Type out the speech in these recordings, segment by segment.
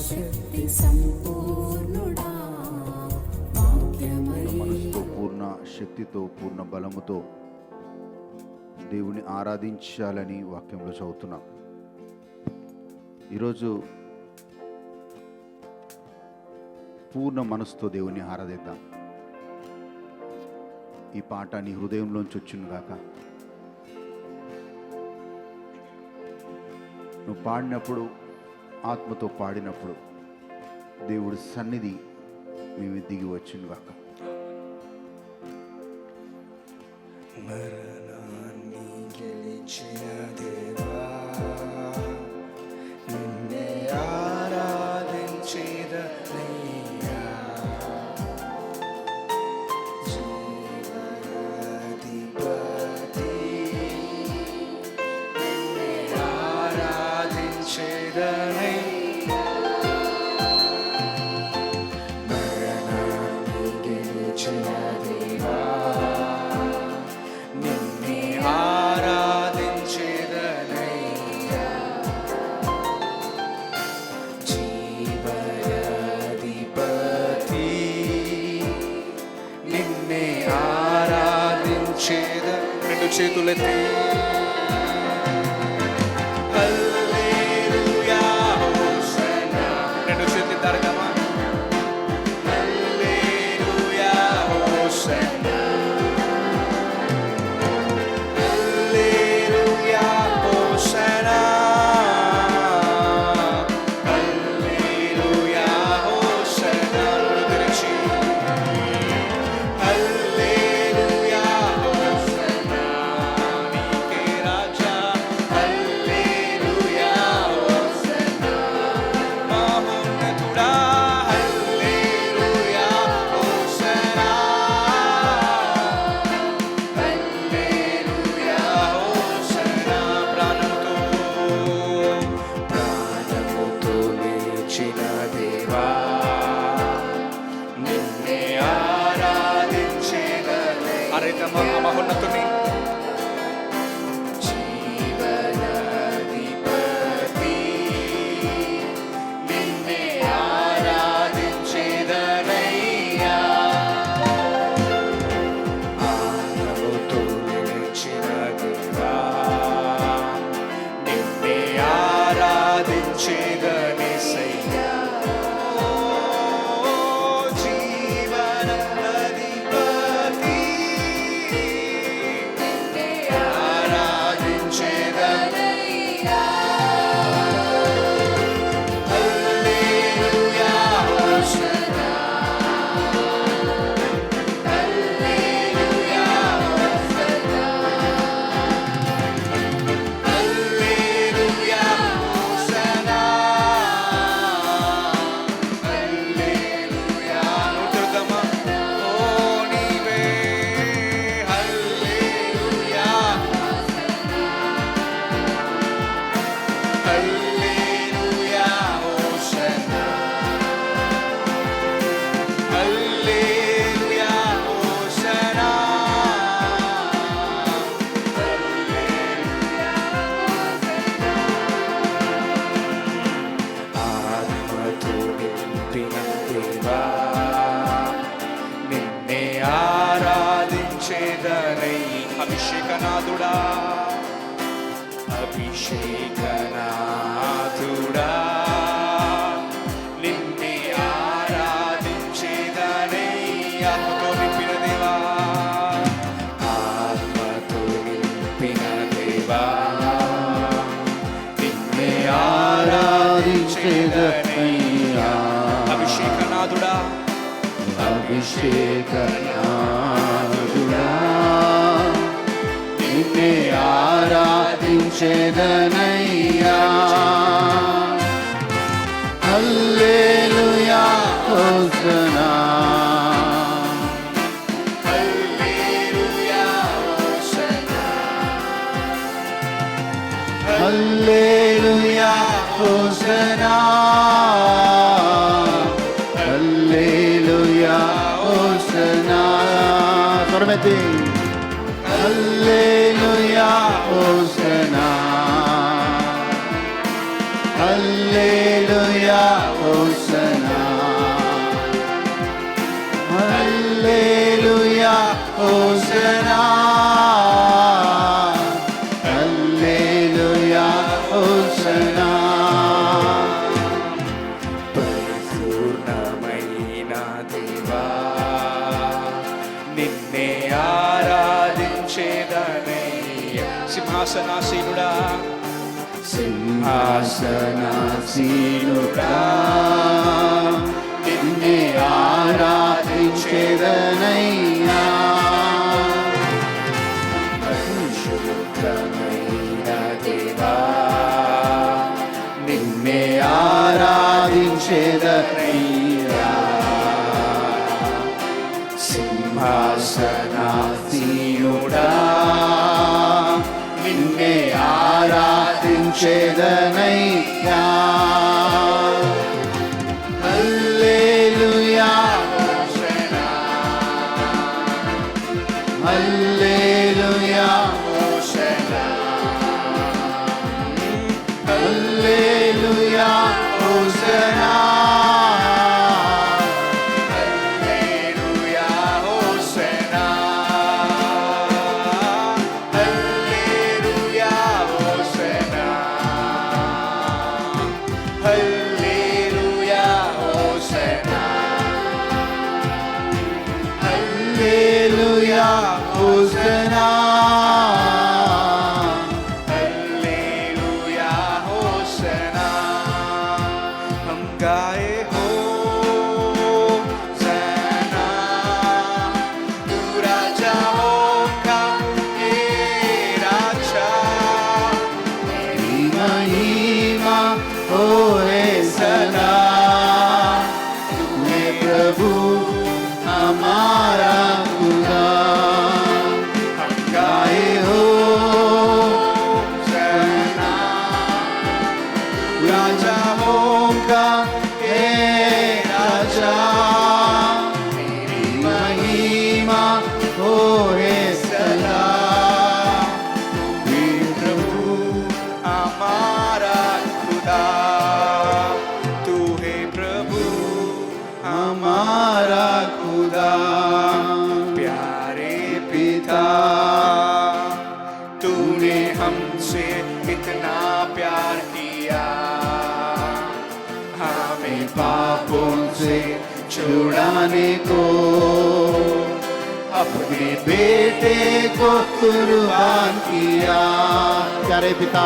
శక్తి సంపూర్ణుడా వాక్యమై. మనసుతో పూర్ణ శక్తితో పూర్ణ బలముతో దేవుని ఆరాధించాలని వాక్యంలో చదువుతున్నాం. ఈరోజు పూర్ణ మనసుతో దేవుని ఆరాధిద్దాం. ఈ పాట నీ హృదయంలోంచి వచ్చును గాక. నువ్వు పాడినప్పుడు, ఆత్మతో పాడినప్పుడు దేవుడి సన్నిధి మేము దిగి వచ్చును గాక. మరణాన్ని గెలిచిన దేవా, నిన్నే ఆరాధించేదనయ్యా. జీవనాధిపతి, నిన్నే ఆరాధించేదనయ్యా. మరణాన్ని గెలిచిన దేవా, నిన్నే ఆరాధించేదనయ్యా. జీవనాధిపతి, నిన్నే ఆరాధించేద. రెండు చేతులెత్తి హల్లెలూయా హోసన్నా. రెండు చేతులు తరగమా. హల్లెలూయా హోసన్నా, హల్లెలూయా హోసన్నా, హల్లెలూయా హోసన్నా. తెరిచి హల్లెలూయా హోసన్నా, నీకే రాజా. హల్లెలూయా హోసన్నా, మహోన్నతుడా. హల్లెలూయా హోసన్నా, హల్లెలూయా హోసన్నా. ప్రాణముతో లేచిన దేవా, నిన్నే ఆరాధించేదనే. మహోన్నతుని జీవనాధిపతి, నిన్నే ఆరాధించేదనయ్యా. ఆత్మతో నిలిచిన దేవా, నిన్నే ఆరాధించేదనేసయ్యా. జీవనాధిపతి, నిన్నే ఆరాధించేదనయ్యా. హల్లెలూయా హోసన్నా, హల్లెలూయా హోసన్నా, హల్లెలూయా హోసన్నా, హల్లెలూయా. నూతనమా ఓ నీవే. హల్లెలూయా హల్లెలూయా హోసన్నా, హల్లెలూయా హోసన్నా, హల్లెలూయా హోసన్నా. ఆత్మతో నింపిన దేవా, నిన్నే ఆరాధించేదనై. అభిషేకనాథుడా, అభిషేకనాథుడా, నిన్నే ఆరాధించేదనై. ఆత్మతో నింపిన దేవా, ఆత్మతో నింపిన దేవా, నిన్నే ఆరాధించేదనయ్యా. అభిషేకనాథుడా, అభిషేకనాథుడా, నిన్నే ఆరాధించేదనయ్యా. హల్లెలూయా హోసన్నా, హల్లెలూయా హోసన్నా, హల్లెలూయా హోసన్నా, హల్లెలూయా హోసన్నా. స్వరమెత్తి హల్లెలూయా హోసన్నా, హల్లెలూయా హోసనా హల్లెలూయా హోసనా హల్లెలూయా హోసనా పరిపూర్ణమైన దేవా నిన్నే ఆరాధించేదనయ్యా సింహాసనాసీనుడా సింహాసనాసీనుడా నిన్నే ఆరాధించేదనయ్యా పరిశుద్ధమైన దేవా నిన్నే ఆరాధించేదనయ్యా సింహాసనాసీనుడా నిన్నే ఆరాధించేదనయ్యా హల్లెలూయా హోసనా హల్లెలూయా హోసనా హల్లెలూయా హోసనా హల్లెలూయా హోసనా హల్లెలూయా హోసనా హల్లెలూయా హోసనా హల్లెలూయా హోసనా హల్లెలూయా హోసనా हम गाए होसना तू राजाओं का हे राजा तेरी महिमा होए सदा तू है प्रभु हमारा खुदा हम गाए गाए हो होसना राजाओं का हे राजा तेरी महिमा होए सदा हे प्रभु हमारा खुदा तू है प्रभु हमारा खुदा प्यारे पिता तूने हमसे इतना प्यार किया हमें पापों से छुड़ाने को अपने बेटे को कुर्बान किया प्यारे पिता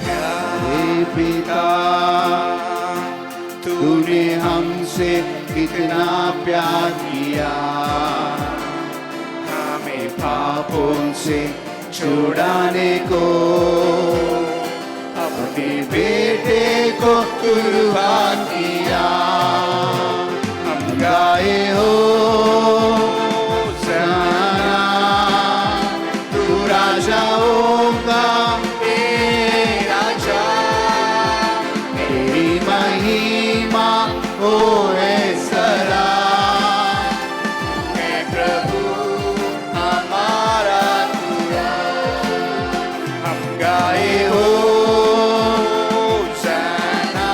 प्यारे पिता तूने हमसे कितना प्यार किया हमें पापों से छुड़ाने को अपने बेटे को कुर्बान किया हम गाए हो सना तू राजाओं का हे राजा तेरी महिमा होए सदा हे प्रभु हमारा खुदा हम गाए होसना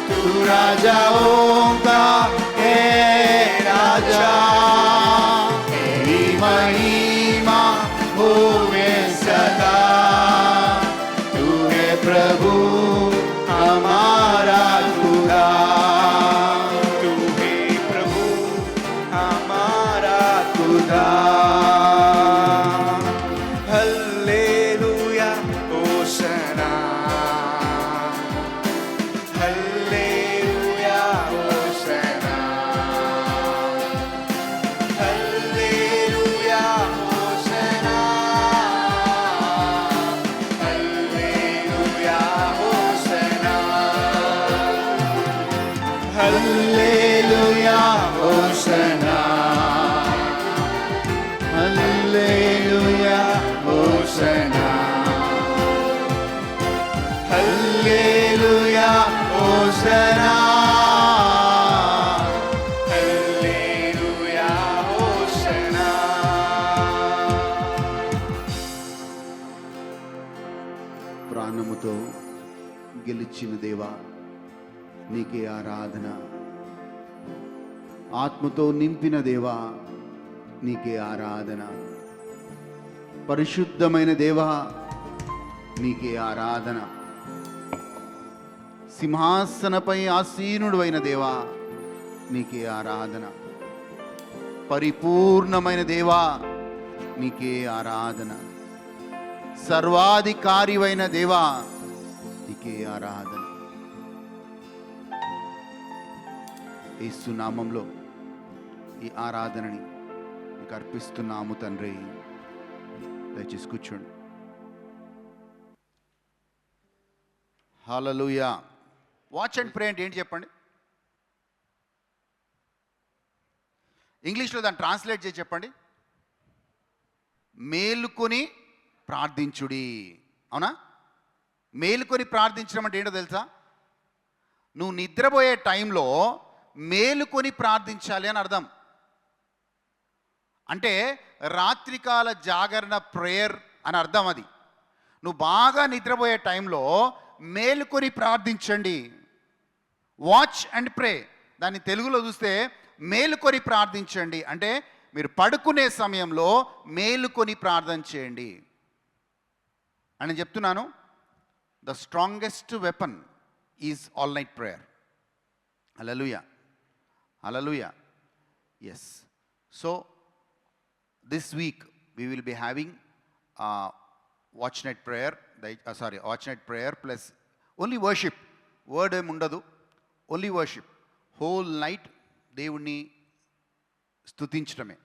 तू राजाओं का हे राजा तेरी महिमा होए सदा तू है प्रभु हमारा खुदा तू हे प्रभु हमारा खुदा hallelujah होसना hallelujah होसना hallelujah होसना hallelujah होसना hallelujah होसना hallelujah होसना hallelujah होसना హల్లెలూయా హోసనా ప్రాణముతో మేలిచ్చిన దేవా నీకే ఆరాధన. ఆత్మతో నింపిన దేవా నీకే ఆరాధన. పరిశుద్ధమైన దేవా నీకే ఆరాధన. సింహాసనపై ఆసీనుడు అయిన దేవా నీకే ఆరాధన. పరిపూర్ణమైన దేవా నీకే ఆరాధన. సర్వాధికారివైన దేవా నీకే ఆరాధన. యేసు నామంలో ఈ ఆరాధనని నీకు అర్పిస్తున్నాము తండ్రి. దయచేసి కూర్చోండి. హల్లెలూయా. వాచ్ అండ్ ప్రే అంటే ఏంటి చెప్పండి? ఇంగ్లీష్లో దాన్ని ట్రాన్స్లేట్ చేసి చెప్పండి. మేలుకొని ప్రార్థించుడి. అవునా? మేలుకొని ప్రార్థించడం అంటే ఏంటో తెలుసా? నువ్వు నిద్రపోయే టైంలో మేలుకొని ప్రార్థించాలి అని అర్థం. అంటే రాత్రికాల జాగరణ ప్రేయర్ అని అర్థం అది. నువ్వు బాగా నిద్రపోయే టైంలో మేలుకొని ప్రార్థించండి. వాచ్ అండ్ ప్రే, దాన్ని తెలుగులో చూస్తే మేలుకొని ప్రార్థించండి అంటే మీరు పడుకునే సమయంలో మేలుకొని ప్రార్థన చేయండి అని చెప్తున్నాను. The strongest weapon is all night prayer. Hallelujah, hallelujah. Yes. So this week we will be having watch night prayer. Watch night prayer plus only worship. Word ఏమి ఉండదు, ఓన్లీ వర్షిప్. హోల్ నైట్ దేవుణ్ణి స్తుతించడమే.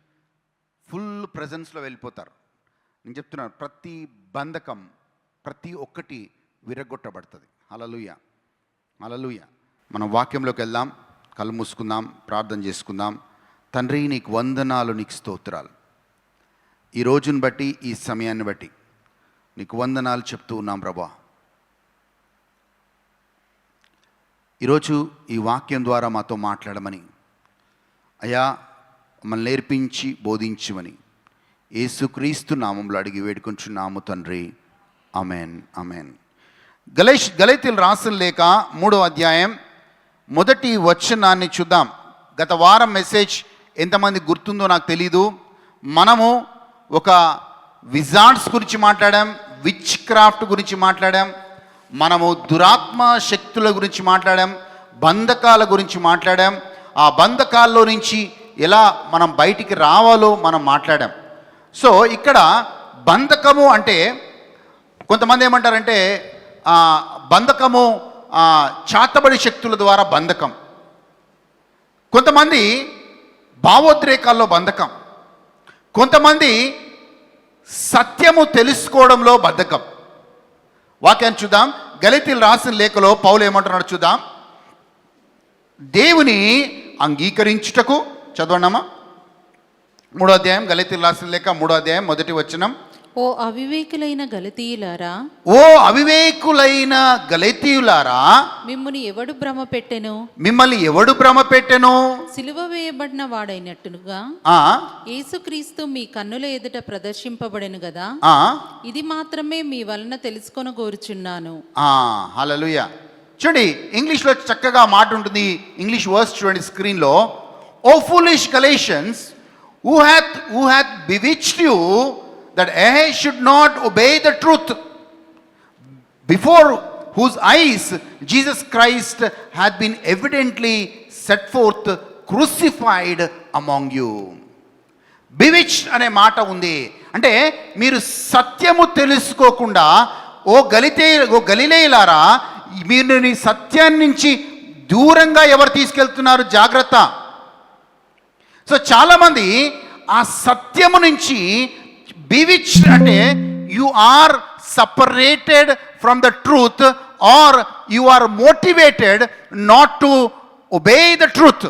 Full ప్రజెన్స్లో వెళ్ళిపోతారు. నేను చెప్తున్నాను, ప్రతి బంధకం ప్రతి ఒక్కటి విరగొట్టబడుతుంది. హల్లెలూయా, హల్లెలూయా. మనం వాక్యంలోకి వెళ్దాం. కళ్ళు మూసుకుందాం, ప్రార్థన చేసుకుందాం. తండ్రి నీకు వందనాలు, నీకు స్తోత్రాలు. ఈ రోజుని బట్టి, ఈ సమయాన్ని బట్టి నీకు వందనాలు చెప్తూ ఉన్నాం ప్రభా. ఈరోజు ఈ వాక్యం ద్వారా మాతో మాట్లాడమని, అయ్యా మమ్మల్ని నేర్పించి బోధించమని యేసుక్రీస్తు నామంలో అడిగి వేడుకొంచున్నాము తండ్రి. Amen, amen. గలతీయులు రాసిన లేఖ 3వ అధ్యాయం 1వ వచనాన్ని చూద్దాం. గత వారం మెసేజ్ ఎంతమంది గుర్తుందో నాకు తెలీదు. మనము ఒక విజార్డ్స్ గురించి మాట్లాడాం, విచ్ క్రాఫ్ట్ గురించి మాట్లాడాం, మనము దురాత్మ శక్తుల గురించి మాట్లాడాం, బంధకాల గురించి మాట్లాడాం. ఆ బంధకాల్లో నుంచి ఎలా మనం బయటికి రావాలో మనం మాట్లాడాం. సో ఇక్కడ బంధకము అంటే కొంతమంది ఏమంటారంటే బంధకము చాతబడి శక్తుల ద్వారా బంధకం, కొంతమంది భావోద్రేకాల్లో బంధకం, కొంతమంది సత్యము తెలుసుకోవడంలో బద్ధకం. వాక్యాన్ని చూద్దాం. గలతీయులు రాసిన లేఖలో పౌలు ఏమంటున్నాడు చూద్దాం. దేవుని అంగీకరించుటకు, చదవండమ్మా 3వ అధ్యాయం, గలతీయులు రాసిన లేఖ 3వ అధ్యాయం 1వ వచనం. ఓ అవివేకులైన గలతీయులారా, ఓ అవివేకులైన గలతీయులారా, మిమ్ముని ఎవడు భ్రమ పెట్టెను? మిమ్మల్ని ఎవడు భ్రమ పెట్టెను? సిలువ వేయబడిన వాడైనట్టుగా యేసుక్రీస్తు మీ కన్నుల ఎదుట ప్రదర్శింపబడెను గదా, ఇది మాత్రమే మీ వలన తెలుసుకొని కోరుచున్నాను. హల్లెలూయా. చూడండి, ఇంగ్లీష్లో చక్కగా మాట ఉంటుంది. ఇంగ్లీష్ వర్స్ చూడండి స్క్రీన్లో. O foolish Galatians, who hath bewitched you that ye should not obey the truth, before whose eyes Jesus Christ hath been evidently set forth crucified among you. Bewitched అనే మాట ఉంది. అంటే మీరు సత్యము తెలుసుకోకుండా, ఓ గలిలేయులారా, మీరు నీ సత్యాన్ని నుంచి దూరంగా ఎవరు తీసుకెళ్తున్నారు? జాగ్రత్త. సో చాలామంది ఆ సత్యము నుంచి bewitched అంటే you are separated from the truth, are you are motivated not to obey the truth.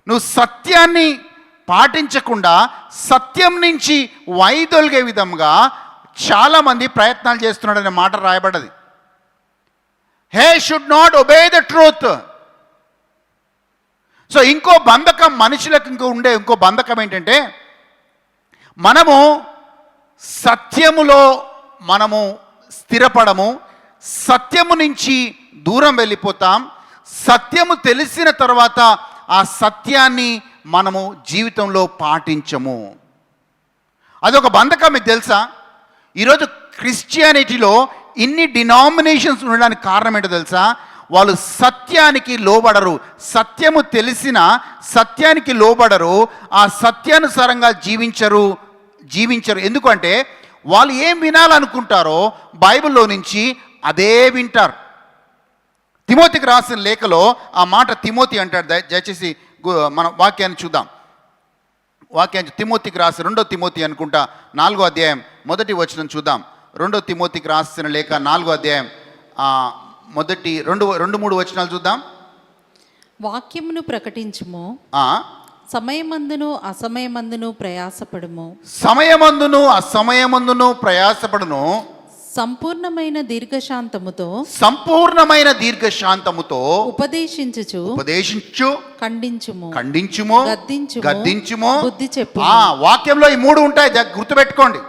నువ్వు సత్యాన్ని పాటించకుండా సత్యం నుంచి వైదొలిగే విధంగా చాలామంది ప్రయత్నాలు చేస్తున్నాడనే మాట రాయబడ్డది. He should not obey the truth. So ఇంకో బంధకం, మనుషులకు ఇంకో బంధకం ఏంటంటే, మనము సత్యములో మనము స్థిరపడము, సత్యము నుంచి దూరం వెళ్ళిపోతాం. సత్యము తెలిసిన తర్వాత ఆ సత్యాన్ని మనము జీవితంలో పాటించము. అదొక బంధకం. మీకు తెలుసా, ఈరోజు క్రిస్టియానిటీలో ఇన్ని డినామినేషన్స్ ఉండడానికి కారణం ఏంటో తెలుసా? వాళ్ళు సత్యానికి లోబడరు. సత్యము తెలిసిన సత్యానికి లోబడరు, ఆ సత్యానుసారంగా జీవించరు. ఎందుకంటే వాళ్ళు ఏం వినాలనుకుంటారో బైబిల్లో నుంచి అదే వింటారు. తిమోతికి రాసిన లేఖలో ఆ మాట తిమోతి అంటాడు. దయచేసి మన వాక్యాన్ని చూద్దాం. తిమోతికి రాసి 2 తిమోతి అనుకుంటా 4వ అధ్యాయం 1వ వచనం చూద్దాం. 2 తిమోతికి రాసిన లేఖ 4వ అధ్యాయం 2-3 వచనాలు చూద్దాం. వాక్యమును ప్రకటించుము, సమయమందును అసమయమందును ప్రయాసపడుము. సమయమందును అసమయమందును ప్రయాసపడును. సంపూర్ణమైన దీర్ఘశాంతముతో ఉపదేశించు ఖండించుము గద్దించుము బుద్ధి చెప్పు. వాక్యంలో ఈ 3 ఉంటాయి, గుర్తుపెట్టుకోండి.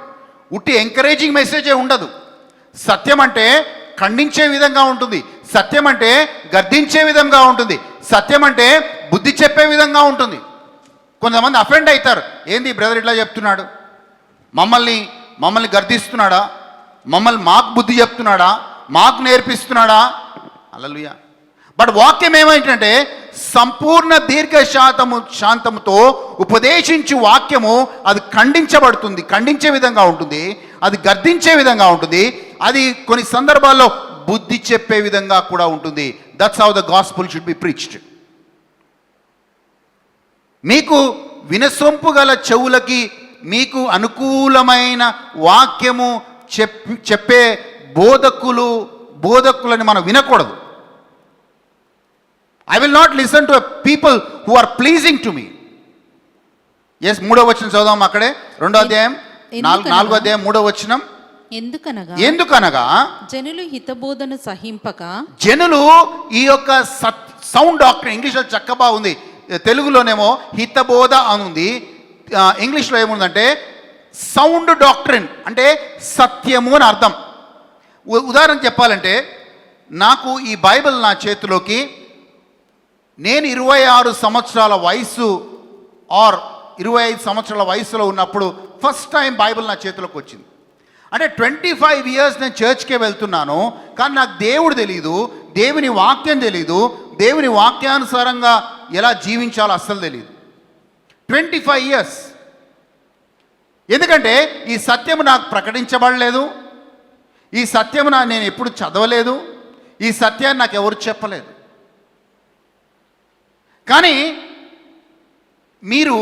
ఉట్టి ఎంకరేజింగ్ మెసేజే ఉండదు. సత్యం అంటే ఖండించే విధంగా ఉంటుంది, సత్యం అంటే గద్దించే విధంగా ఉంటుంది, సత్యం అంటే బుద్ధి చెప్పే విధంగా ఉంటుంది. కొంతమంది అఫెండ్ అవుతారు. ఏంది బ్రదర్ ఇట్లా చెప్తున్నాడు, మమ్మల్ని గర్దిస్తున్నాడా, మాకు బుద్ధి చెప్తున్నాడా, మాకు నేర్పిస్తున్నాడా? హల్లెలూయా. బట్ వాక్యం ఏమైందంటే సంపూర్ణ శాంతముతో ఉపదేశించు వాక్యము అది ఖండించబడుతుంది, ఖండించే విధంగా ఉంటుంది, అది గర్దించే విధంగా ఉంటుంది, అది కొన్ని సందర్భాల్లో బుద్ధి చెప్పే విధంగా కూడా ఉంటుంది. That's how the gospel should be preached. మీకు వినసొంపు గల చెవులకి మీకు అనుకూలమైన వాక్యము చెప్పే బోధకులని మనం వినకూడదు. I will not listen to people who are pleasing to me. 3వ వచనం చదువుదాం. అక్కడే 2వ అధ్యాయం 4వ అధ్యాయం 3వ వచనం. ఎందుకనగా జనులు హితబోధన సహింపక, జనులు ఈ యొక్క సౌండ్ డాక్టర్, ఇంగ్లీష్లో చక్కగా ఉంది, తెలుగులోనేమో హితబోధ అని ఉంది, ఇంగ్లీష్లో ఏముందంటే సౌండ్ డాక్ట్రిన్ అంటే సత్యము అని అర్థం. ఉదాహరణ చెప్పాలంటే, నాకు ఈ బైబిల్ నా చేతిలోకి నేను 26 సంవత్సరాల వయసు ఆర్ 25 సంవత్సరాల వయసులో ఉన్నప్పుడు ఫస్ట్ టైం బైబిల్ నా చేతిలోకి వచ్చింది. అంటే 25 ఇయర్స్ నేను చర్చ్కే వెళ్తున్నాను, కానీ నాకు దేవుడు తెలీదు, దేవుని వాక్యం తెలీదు, దేవుని వాక్యానుసారంగా ఎలా జీవించాలో అస్సలు తెలియదు. 25 ఇయర్స్. ఎందుకంటే ఈ సత్యము నాకు ప్రకటించబడలేదు, ఈ సత్యము నేను ఎప్పుడు చదవలేదు, ఈ సత్యాన్ని నాకు ఎవరు చెప్పలేదు. కానీ మీరు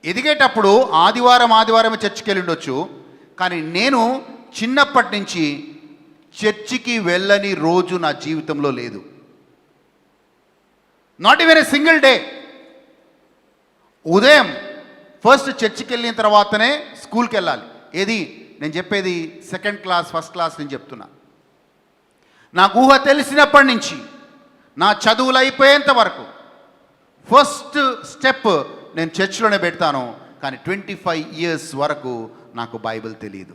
ఎదిగేటప్పుడు ఆదివారం చర్చికి వెళ్ళి ఉండొచ్చు, కానీ నేను చిన్నప్పటి నుంచి చర్చికి వెళ్ళని రోజు నా జీవితంలో లేదు. Not even a single day. ఉదయం ఫస్ట్ చర్చికి వెళ్ళిన తర్వాతనే స్కూల్కి వెళ్ళాలి. ఏది నేను చెప్పేది, 2nd క్లాస్ 1st క్లాస్ నేను చెప్తున్నా. నాకు ఊహ తెలిసినప్పటి నుంచి నా చదువులు అయిపోయేంత వరకు ఫస్ట్ స్టెప్ నేను చర్చ్లోనే పెడతాను. కానీ 25 ఇయర్స్ వరకు నాకు బైబిల్ తెలియదు.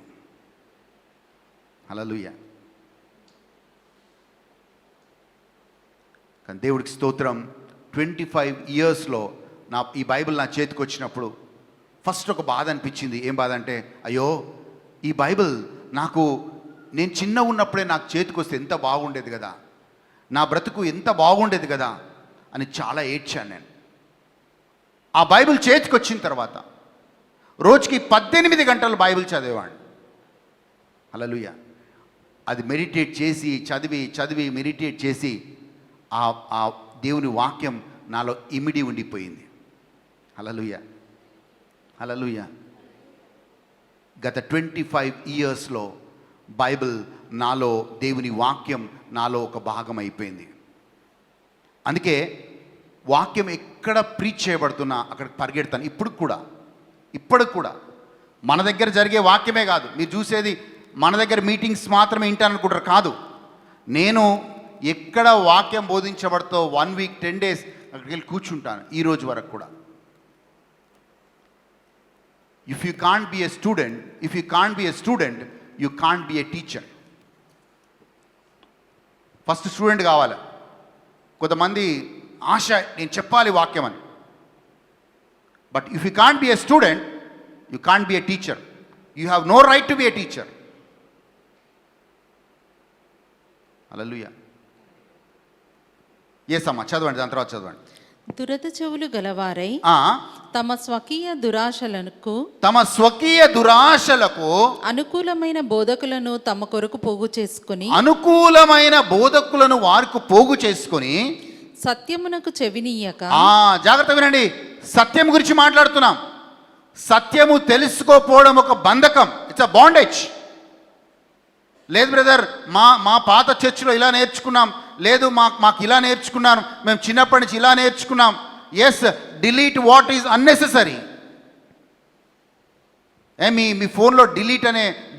హల్లెలూయా. కానీ దేవుడికి స్తోత్రం, 25 ఇయర్స్లో ఈ బైబిల్ నా చేతికి వచ్చినప్పుడు ఫస్ట్ ఒక బాధ అనిపించింది. ఏం బాధ అంటే, అయ్యో ఈ బైబిల్ నేను చిన్న ఉన్నప్పుడే నాకు చేతికి వస్తే ఎంత బాగుండేది కదా, నా బ్రతుకు ఎంత బాగుండేది కదా అని చాలా ఏడ్చాను నేను. ఆ బైబిల్ చేతికి వచ్చిన తర్వాత రోజుకి 18 గంటలు బైబిల్ చదివేవాడిని. హల్లెలూయా. అది మెడిటేట్ చేసి చదివి మెడిటేట్ చేసి ఆ దేవుని వాక్యం నాలో ఇమిడి ఉండిపోయింది. హల్లెలూయా. హల్లెలూయా. గత 25 ఇయర్స్లో బైబిల్ నాలో, దేవుని వాక్యం నాలో ఒక భాగం అయిపోయింది. అందుకే వాక్యం ఎక్కడ ప్రీచ్ చేయబడుతున్నా అక్కడికి పరిగెడతాను. ఇప్పుడు కూడా మన దగ్గర జరిగే వాక్యమే కాదు, మీరు చూసేది మన దగ్గర మీటింగ్స్ మాత్రమే వింటాననుకుంటారు. కాదు, నేను ఎక్కడ వాక్యం బోధించబడుతో 1 వీక్ 10 డేస్ అక్కడికి వెళ్ళి కూర్చుంటాను. ఈ రోజు వరకు కూడా. If you can't be a student, you can't be a teacher. First student కావాలి. కొంతమంది ఆశ, నేను చెప్పాలి వాక్యం అని. But if you can't be a student, you can't be a teacher. You have no right to be a teacher. హల్లెలూయా. ఏసమ్మా చదవండి, దాని తర్వాత చదవండి. దురద చెవులు గలవారై తమ స్వకీయ దురాశలకు అనుకూలమైన బోధకులను తమ కొరకు పోగు చేసుకొని సత్యమునకు చెవినీయక. జాగ్రత్త వినండి, సత్యం గురించి మాట్లాడుతున్నాం. సత్యము తెలుసుకోపోవడం ఒక బంధకం, ఇట్స్ అ బాండేజ్. లేదు బ్రదర్, మా పాత చర్చిలో ఇలా నేర్చుకున్నాం, లేదు మాకు ఇలా నేర్చుకున్నాను, మేము చిన్నప్పటి నుంచి ఇలా నేర్చుకున్నాం. Yes, delete what is unnecessary. మీ ఫోన్లో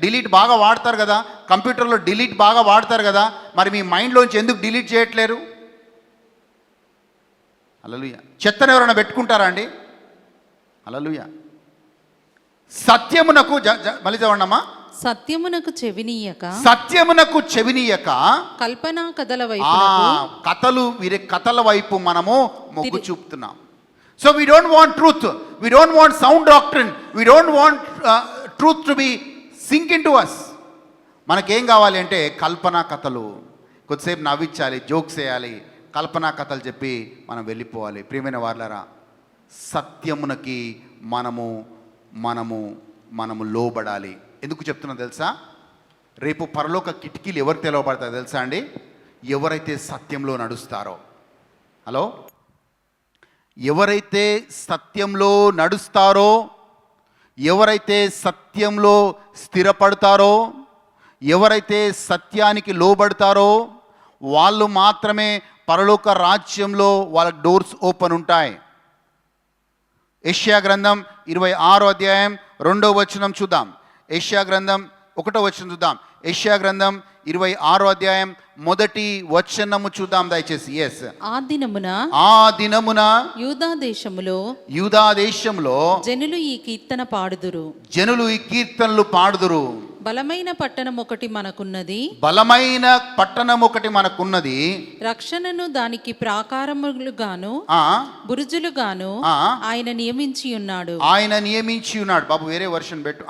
డిలీట్ బాగా వాడతారు కదా, కంప్యూటర్లో డిలీట్ బాగా వాడతారు కదా, మరి మీ మైండ్లోంచి ఎందుకు డిలీట్ చేయట్లేరు? హల్లెలూయా. చెత్తను ఎవరైనా పెట్టుకుంటారా అండి? హల్లెలూయా. సత్యమునకు మళ్ళీ చదవండమ్మా. సత్యమునకు చెవినీయక కల్పనా కథల వైపు, కథల వైపు మనము మొగ్గు చూపుతున్నాం. So we don't want truth, we don't want sound doctrine, we don't want truth to be sink in to us. మనకేం కావాలి అంటే కల్పనా కథలు, కొద్దిసేపు నవ్వించాలి, జోక్స్ వేయాలి, కల్పనా కథలు చెప్పి మనం వెళ్ళిపోవాలి. ప్రియమైన వారలారా, సత్యమునకి మనము లోబడాలి. ఎందుకు చెప్తున్నా తెలుసా? రేపు పరలోక కిటికీలు ఎవరు తెలవబడతారో తెలుసా అండి? ఎవరైతే సత్యంలో నడుస్తారో. హలో, ఎవరైతే సత్యంలో నడుస్తారో, ఎవరైతే సత్యంలో స్థిరపడతారో, ఎవరైతే సత్యానికి లోబడతారో వాళ్ళు మాత్రమే పరలోక రాజ్యంలో వాళ్ళ డోర్స్ ఓపెన్ ఉంటాయి. యెషయా గ్రంథం 26వ అధ్యాయం 2వ వచనం చూద్దాం. యెషయా గ్రంథం 1వ వచనం చూద్దాం. యెషయా గ్రంథం 26వ అధ్యాయం 1వ వచనము చూద్దాం దయచేసి. ఎస్. ఆ దినమున యూదా దేశములో జనులు ఈ కీర్తనలు పాడుదురు. బలమైన పట్టణం ఒకటి మనకున్నది, రక్షణను దానికి ప్రాకారములుగాను బురుజులుగాను ఆయన నియమించి ఉన్నాడు. బాబు వేరే వర్షన్ పెట్టు.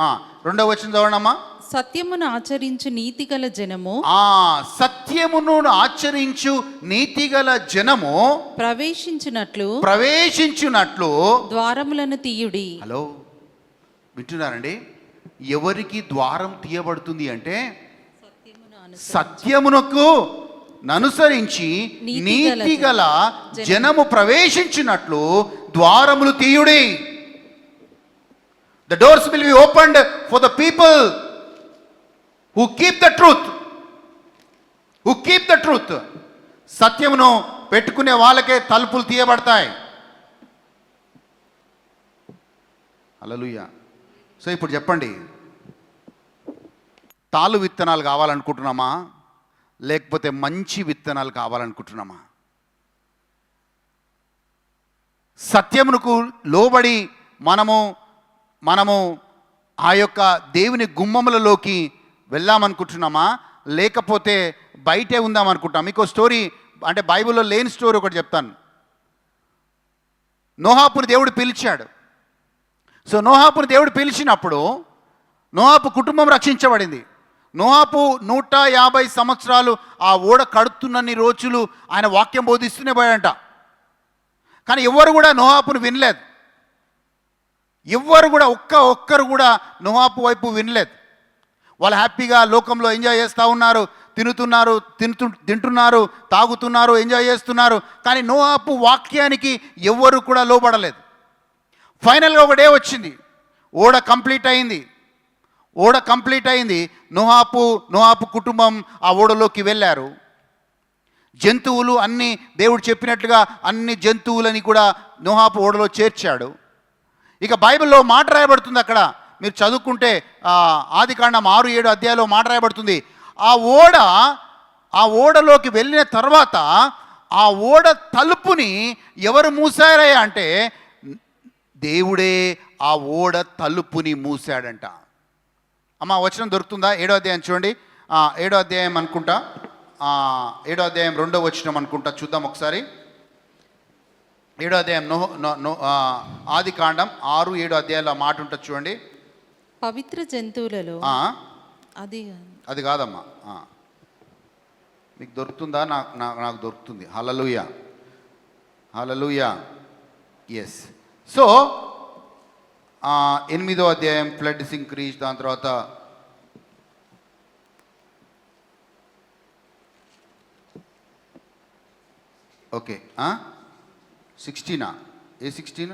2వ వచనం చదవడమ్మా. సత్యమును ఆచరించు నీతిగల జనము, సత్యమును ఆచరించు నీతిగల జనము ప్రవేశించునట్లు ద్వారములను తీయుడి. హలో, వింటున్నారండి? ఎవరికి ద్వారం తీయబడుతుంది అంటే సత్యమునకు అనుసరించి నీతిగల జనము ప్రవేశించినట్లు ద్వారములు తీయుడి. The doors will be opened for the people who keep the truth. సత్యమును పెట్టుకునే వాళ్ళకే తలుపులు తీయబడతాయి. హల్లెలూయా. సో ఇప్పుడు చెప్పండి, తాలు విత్తనాలు కావాలనుకుంటున్నామా, లేకపోతే మంచి విత్తనాలు కావాలనుకుంటున్నామా? సత్యమునకు లోబడి మనము ఆ యొక్క దేవుని గుమ్మములలోకి వెళ్దామనుకుంటున్నామా, లేకపోతే బయటే ఉందామనుకుంటాం? మీకు స్టోరీ, అంటే బైబిల్లో లేని స్టోరీ ఒకటి చెప్తాను. నోహాపుని దేవుడు పిలిచాడు. సో నోహాపుని దేవుడు పిలిచినప్పుడు నోహాపు కుటుంబం రక్షించబడింది. నోహాపు 150 సంవత్సరాలు ఆ ఓడ కడుతున్నన్ని రోజులు ఆయన వాక్యం బోధిస్తూనే పోయాడంట. కానీ ఎవరు కూడా నోహాపును వినలేదు. ఎవ్వరు కూడా ఒక్కరు కూడా నోహాపు వైపు వినలేదు. వాళ్ళు హ్యాపీగా లోకంలో ఎంజాయ్ చేస్తూ ఉన్నారు, తింటున్నారు, తాగుతున్నారు, ఎంజాయ్ చేస్తున్నారు. కానీ నోహాపు వాక్యానికి ఎవ్వరు కూడా లోబడలేదు. ఫైనల్గా ఒక డే వచ్చింది, ఓడ కంప్లీట్ అయింది. నోహాపు కుటుంబం ఆ ఓడలోకి వెళ్ళారు. జంతువులు అన్ని దేవుడు చెప్పినట్లుగా అన్ని జంతువులని కూడా నోహాపు ఓడలో చేర్చాడు. ఇక బైబిల్లో మాట రాయబడుతుంది, అక్కడ మీరు చదువుకుంటే ఆదికాండం 6-7 అధ్యాయంలో మాట రాయబడుతుంది. ఆ ఓడలోకి వెళ్ళిన తర్వాత ఆ ఓడ తలుపుని ఎవరు మూసారయ్యా అంటే దేవుడే ఆ ఓడ తలుపుని మూసాడంట. అమ్మ వచనం దొరుకుతుందా? 7వ అధ్యాయం చూడండి. 7వ అధ్యాయం అనుకుంటా, 7వ అధ్యాయం 2వ వచనం అనుకుంటా, చూద్దాం ఒకసారి. 7వ అధ్యాయం ఆది కాండం 6, 7 అధ్యాయాలు ఆ మాట ఉంటుంది చూడండి. పవిత్ర జంతువులలో అది అది కాదమ్మా, మీకు దొరుకుతుందా? నాకు దొరుకుతుంది. హల్లెలూయా, హల్లెలూయా. ఎస్. సో 8వ అధ్యాయం ఫ్లడ్స్ ఇంక్రీజ్, దాని తర్వాత ఓకే 16 ఏ 16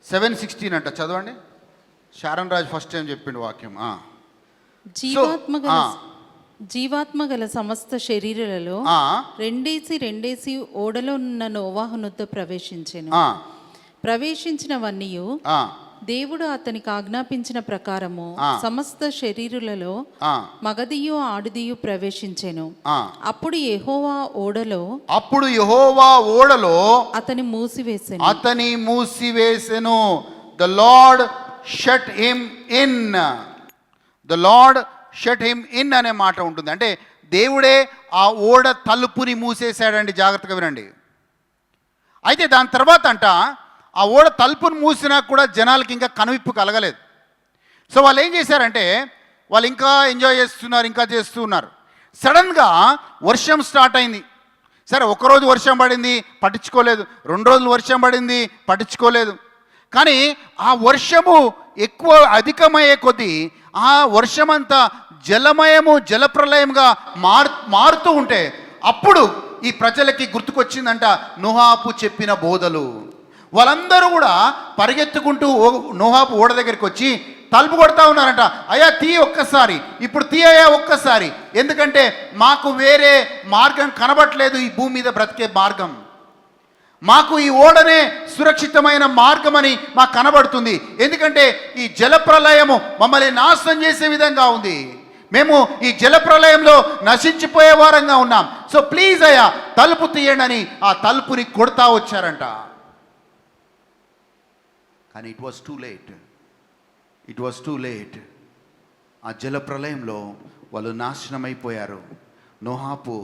7:16 అంట, చదవండి. శారన్ రాజ్ ఫస్ట్ టైం చెప్పిండు వాక్యం. జీవాత్మ గల సమస్త శరీరాలలో రెండేసి ఓడలో ఉన్న నోవాహునొద్ద ప్రవేశించినవన్నీ దేవుడు అతనికి ఆజ్ఞాపించిన ప్రకారము సమస్త శరీరులలో మగదియు ఆడుదియు ప్రవేశించెను. అప్పుడు యెహోవా ఓడలో అతని మూసివేసెను. The Lord shut him in. The Lord shut him in అనే మాట ఉంటుంది. అంటే దేవుడే ఆ ఓడ తలుపుని మూసేశాడండి. జాగ్రత్తగా వినండి. అయితే దాని తర్వాత అంట ఆ ఓడ తలుపును మూసినా కూడా జనాలకి ఇంకా కనువిప్పు కలగలేదు. సో వాళ్ళు ఏం చేశారంటే వాళ్ళు ఇంకా ఎంజాయ్ చేస్తున్నారు, ఇంకా చేస్తూ ఉన్నారు. సడన్గా వర్షం స్టార్ట్ అయింది. సరే, ఒకరోజు వర్షం పడింది, పట్టించుకోలేదు. 2 రోజులు వర్షం పడింది, పట్టించుకోలేదు. కానీ ఆ వర్షము ఎక్కువ అధికమయ్యే కొద్దీ ఆ వర్షమంతా జలప్రలయంగా మారుతూ ఉంటే అప్పుడు ఈ ప్రజలకి గుర్తుకొచ్చిందంట నోహాపు చెప్పిన బోధలు. వాళ్ళందరూ కూడా పరిగెత్తుకుంటూ నోహాపు ఓడ దగ్గరికి వచ్చి తలుపు కొడతా ఉన్నారంట. అయ్యా తీ ఒక్కసారి, ఇప్పుడు తీ అయ్యా ఒక్కసారి, ఎందుకంటే మాకు వేరే మార్గం కనబట్లేదు, ఈ భూమి మీద బ్రతికే మార్గం. మాకు ఈ ఓడనే సురక్షితమైన మార్గం అని మాకు కనబడుతుంది. ఎందుకంటే ఈ జలప్రలయము మమ్మల్ని నాశనం చేసే విధంగా ఉంది. మేము ఈ జలప్రలయంలో నశించిపోయే వారంగా ఉన్నాం. సో ప్లీజ్ అయ్యా తలుపు తీయండి అని ఆ తలుపుని కొడతా వచ్చారంట. కానీ ఇట్ వాస్ టూ లేట్. ఆ జలప్రలయంలో వాళ్ళు నాశనమైపోయారు. నోహాపు,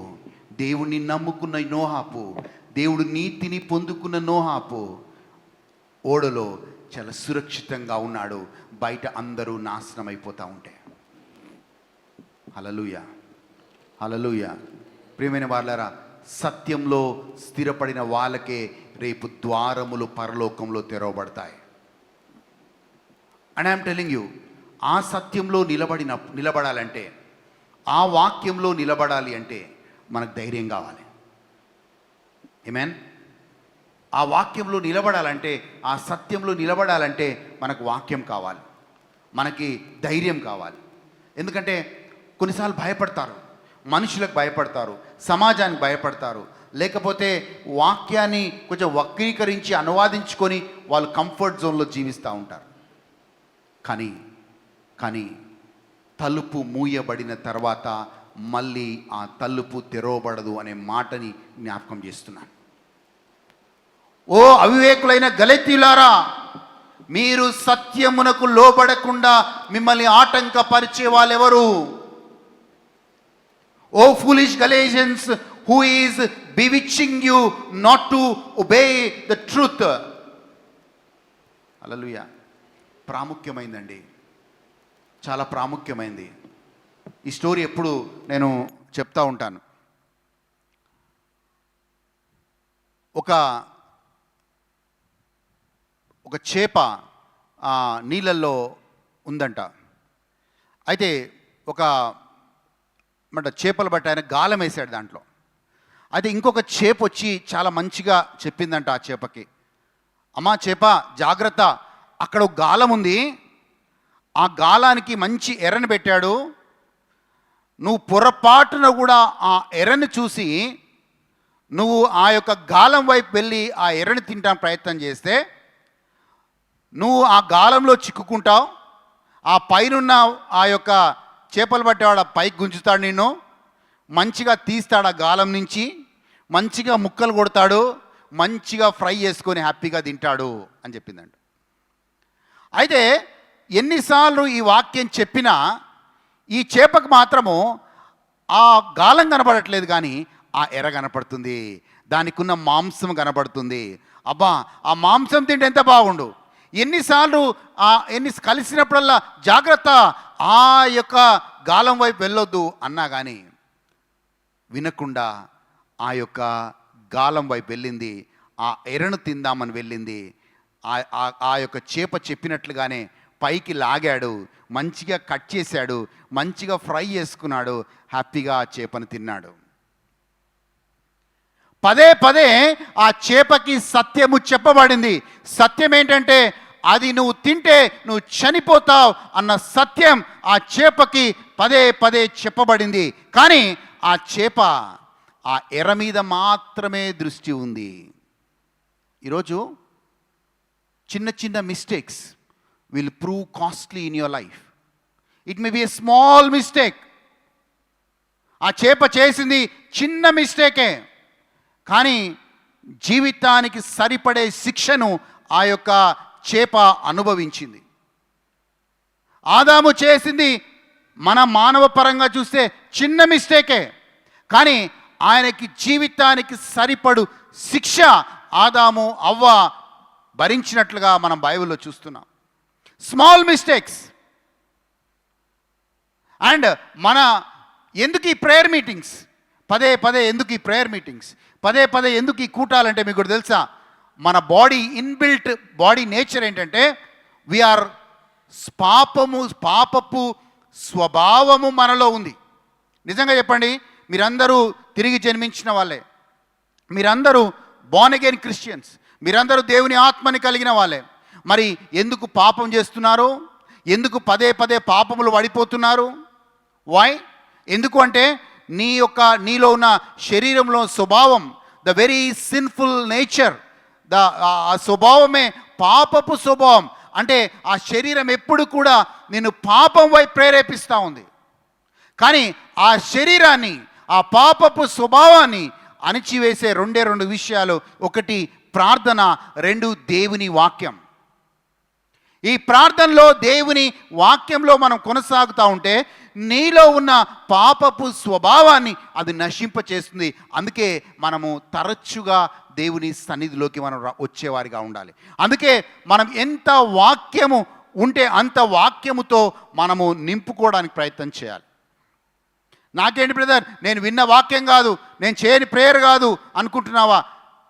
దేవుణ్ణి నమ్ముకున్న నోహాపు, దేవుడు నీతిని పొందుకున్న నోహాపు ఓడలో చాలా సురక్షితంగా ఉన్నాడు. బయట అందరూ నాశనం అయిపోతూ ఉంటే. హల్లెలూయా, హల్లెలూయా. ప్రియమైన వాళ్ళారా, సత్యంలో స్థిరపడిన వాళ్ళకే రేపు ద్వారములు పరలోకంలో తెరవబడతాయి. అండ్ ఐఎమ్ టెలింగ్ యూ, ఆ సత్యంలో నిలబడాలంటే, ఆ వాక్యంలో నిలబడాలి అంటే మనకు ధైర్యం కావాలి. ఆమేన్. ఆ వాక్యంలో నిలబడాలంటే, ఆ సత్యంలో నిలబడాలంటే మనకు వాక్యం కావాలి, మనకి ధైర్యం కావాలి. ఎందుకంటే కొన్నిసార్లు భయపడతారు, మనుషులకు భయపడతారు, సమాజానికి భయపడతారు, లేకపోతే వాక్యాన్ని కొంచెం వక్రీకరించి అనువాదించుకొని వాళ్ళు కంఫర్ట్ జోన్లో జీవిస్తూ ఉంటారు. కానీ తలుపు మూయబడిన తర్వాత మళ్ళీ ఆ తలుపు తెరవబడదు అనే మాటని జ్ఞాపకం చేస్తున్నాను. ఓ అవివేకులైన గలతీయులారా, మీరు సత్యమునకు లోబడకుండా మిమ్మల్ని ఆటంకపరిచే వాళ్ళెవరు? O foolish Galatians, who is bewitching you not to obey the truth. హల్లెలూయా. ప్రాముఖ్యమైందండి, చాలా ప్రాముఖ్యమైంది. ఈ స్టోరీ ఎప్పుడు నేను చెప్తా ఉంటాను. ఒక చేప నీళ్ళల్లో ఉందంట. అయితే ఒక చేపలు బట్టి ఆయన గాలం వేసాడు దాంట్లో. అయితే ఇంకొక చేప వచ్చి చాలా మంచిగా చెప్పిందంట ఆ చేపకి, అమ్మా చేప జాగ్రత్త, అక్కడ ఒక గాలం ఉంది, ఆ గాలానికి మంచి ఎర్రని పెట్టాడు, నువ్వు పొరపాటున కూడా ఆ ఎర్రని చూసి నువ్వు ఆ యొక్క గాలం వైపు వెళ్ళి ఆ ఎర్రని తింటానికి ప్రయత్నం చేస్తే నువ్వు ఆ గాలంలో చిక్కుకుంటావు. ఆ పైనున్న ఆ యొక్క చేపలు పట్టేవాడు ఆ పైకి గుంజుతాడు, నిన్ను మంచిగా తీస్తాడు ఆ గాలం నుంచి, మంచిగా ముక్కలు కొడతాడు, మంచిగా ఫ్రై చేసుకొని హ్యాపీగా తింటాడు అని చెప్పిందంట. అయితే ఎన్నిసార్లు ఈ వాక్యం చెప్పినా ఈ చేపకు మాత్రము ఆ గాలం కనబడట్లేదు, కానీ ఆ ఎర కనపడుతుంది, దానికి ఉన్న మాంసం కనబడుతుంది. అబ్బా, ఆ మాంసం తింటే ఎంత బాగుండు. ఎన్నిసార్లు కలిసినప్పుడల్లా జాగ్రత్త, ఆ యొక్క గాలం వైపు వెళ్ళొద్దు అన్నా కానీ వినకుండా ఆ యొక్క గాలం వైపు వెళ్ళింది, ఆ ఎరను తిందామని వెళ్ళింది. ఆ యొక్క చేప చెప్పినట్లుగానే పైకి లాగాడు, మంచిగా కట్ చేశాడు, మంచిగా ఫ్రై చేసుకున్నాడు, హ్యాపీగా ఆ చేపను తిన్నాడు. పదే పదే ఆ చేపకి సత్యము చెప్పబడింది. సత్యం ఏంటంటే అది నువ్వు తింటే నువ్వు చనిపోతావు అన్న సత్యం ఆ చేపకి పదే పదే చెప్పబడింది. కానీ ఆ చేప ఆ ఎర మీద మాత్రమే దృష్టి ఉంది. ఈరోజు చిన్న చిన్న mistakes will prove costly in your life. It may be a small mistake. ఆ చేప చేసింది చిన్న మిస్టేకే, కానీ జీవితానికి సరిపడే శిక్షను ఆ యొక్క చేప అనుభవించింది. ఆదాము చేసింది మన మానవ పరంగా చూస్తే చిన్న మిస్టేకే, కానీ ఆయనకి జీవితానికి సరిపడు శిక్ష ఆదాము అవ్వ భరించినట్లుగా మనం బైబిల్లో చూస్తున్నాం. Small mistakes. అండ్ ఎందుకు ఈ ప్రేయర్ మీటింగ్స్, పదే పదే ఎందుకు ఈ ప్రేయర్ మీటింగ్స్, పదే పదే ఎందుకు ఈ కూటాలంటే మీకు కూడా తెలుసా, మన బాడీ ఇన్బిల్ట్ బాడీ నేచర్ ఏంటంటే వీఆర్ పాపపు స్వభావము మనలో ఉంది. నిజంగా చెప్పండి, మీరందరూ తిరిగి జన్మించిన వాళ్ళే, మీరందరూ బోర్న్ అగైన్ క్రిస్టియన్స్, మీరందరూ దేవుని ఆత్మని కలిగిన వాళ్ళే. మరి ఎందుకు పాపం చేస్తున్నారు? ఎందుకు పదే పదే పాపములు పడిపోతున్నారు? వై? ఎందుకు అంటే నీలో ఉన్న శరీరంలో స్వభావం, ద వెరీ సిన్ఫుల్ నేచర్, ఆ స్వభావమే పాపపు స్వభావం. అంటే ఆ శరీరం ఎప్పుడు కూడా నిన్ను పాపం వైపు ప్రేరేపిస్తూ ఉంది. కానీ ఆ శరీరాన్ని, ఆ పాపపు స్వభావాన్ని అణిచివేసే రెండు విషయాలు. ఒకటి ప్రార్థన, రెండు దేవుని వాక్యం. ఈ ప్రార్థనలో, దేవుని వాక్యంలో మనం కొనసాగుతూ ఉంటే నీలో ఉన్న పాపపు స్వభావాన్ని అది నశింపచేస్తుంది. అందుకే మనము తరచుగా దేవుని సన్నిధిలోకి మనం వచ్చేవారిగా ఉండాలి. అందుకే మనం ఎంత వాక్యము ఉంటే అంత వాక్యముతో మనము నింపుకోవడానికి ప్రయత్నం చేయాలి. నాకేంటి బ్రదర్, నేను విన్న వాక్యం కాదు, నేను చేయని ప్రేయర్ కాదు అనుకుంటున్నావా?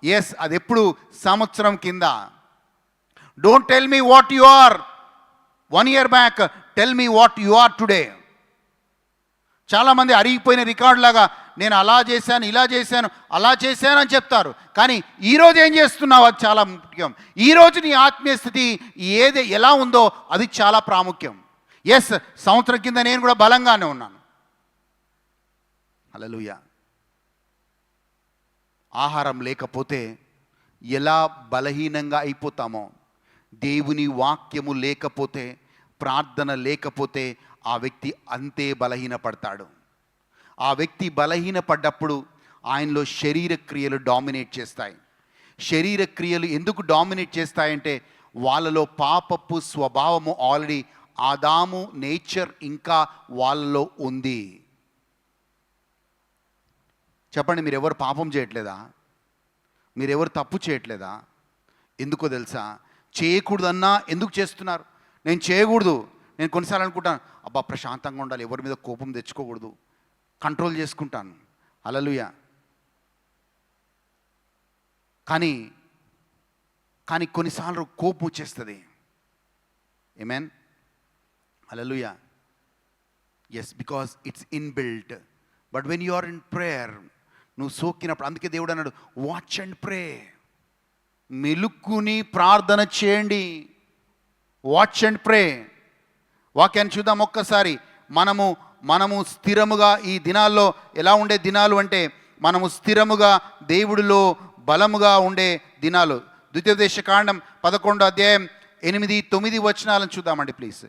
ఎస్, అది ఎప్పుడు సంవత్సరం కింద. Don't tell me what you are 1 year back, tell me what you are today. చాలామంది అరిగిపోయిన రికార్డు లాగా నేను అలా చేశాను, ఇలా చేశాను, అలా చేశాను అని చెప్తారు. కానీ ఈరోజు ఏం చేస్తున్నావు అది చాలా ముఖ్యం. ఈరోజు నీ ఆత్మీయ స్థితి ఎలా ఉందో అది చాలా ప్రాముఖ్యం. ఎస్, సంవత్సరం కింద నేను కూడా బలంగానే ఉన్నాను. హల్లెలూయా. ఆహారం లేకపోతే ఎలా బలహీనంగా అయిపోతామో, దేవుని వాక్యము లేకపోతే, ప్రార్థన లేకపోతే ఆ వ్యక్తి అంతే బలహీనపడతాడు. ఆ వ్యక్తి బలహీనపడ్డప్పుడు ఆయనలో శరీర క్రియలు డామినేట్ చేస్తాయి. శరీర క్రియలు ఎందుకు డామినేట్ చేస్తాయంటే వాళ్ళలో పాపపు స్వభావము ఆల్రెడీ, ఆదాము నేచర్ ఇంకా వాళ్ళలో ఉంది. చెప్పండి, మీరెవరు పాపం చేయట్లేదా? మీరెవరు తప్పు చేయట్లేదా? ఎందుకో తెలుసా? చేయకూడదన్నా ఎందుకు చేస్తున్నారు? నేను చేయకూడదు. నేను కొన్నిసార్లు అనుకుంటాను, అబ్బా ప్రశాంతంగా ఉండాలి, ఎవరి మీద కోపం తెచ్చుకోకూడదు, కంట్రోల్ చేసుకుంటాను. హల్లెలూయా. కానీ కొన్నిసార్లు కోపం వచ్చేస్తుంది. ఆమేన్. హల్లెలూయా. Yes, because it's inbuilt. But when you are in prayer, నువ్వు సోకినప్పుడు, అందుకే దేవుడు అన్నాడు వాచ్ అండ్ ప్రే. మెలుక్కుని ప్రార్థన చేయండి. Watch and pray. వాక్యాన్ని చూద్దాం ఒక్కసారి. మనము స్థిరముగా ఈ దినాల్లో ఎలా ఉండే దినాలు అంటే, మనము స్థిరముగా దేవుడిలో బలముగా ఉండే దినాలు. ద్వితీయోపదేశకాండం 11వ అధ్యాయం 8-9 వచనాలను చూద్దామండి ప్లీజ్.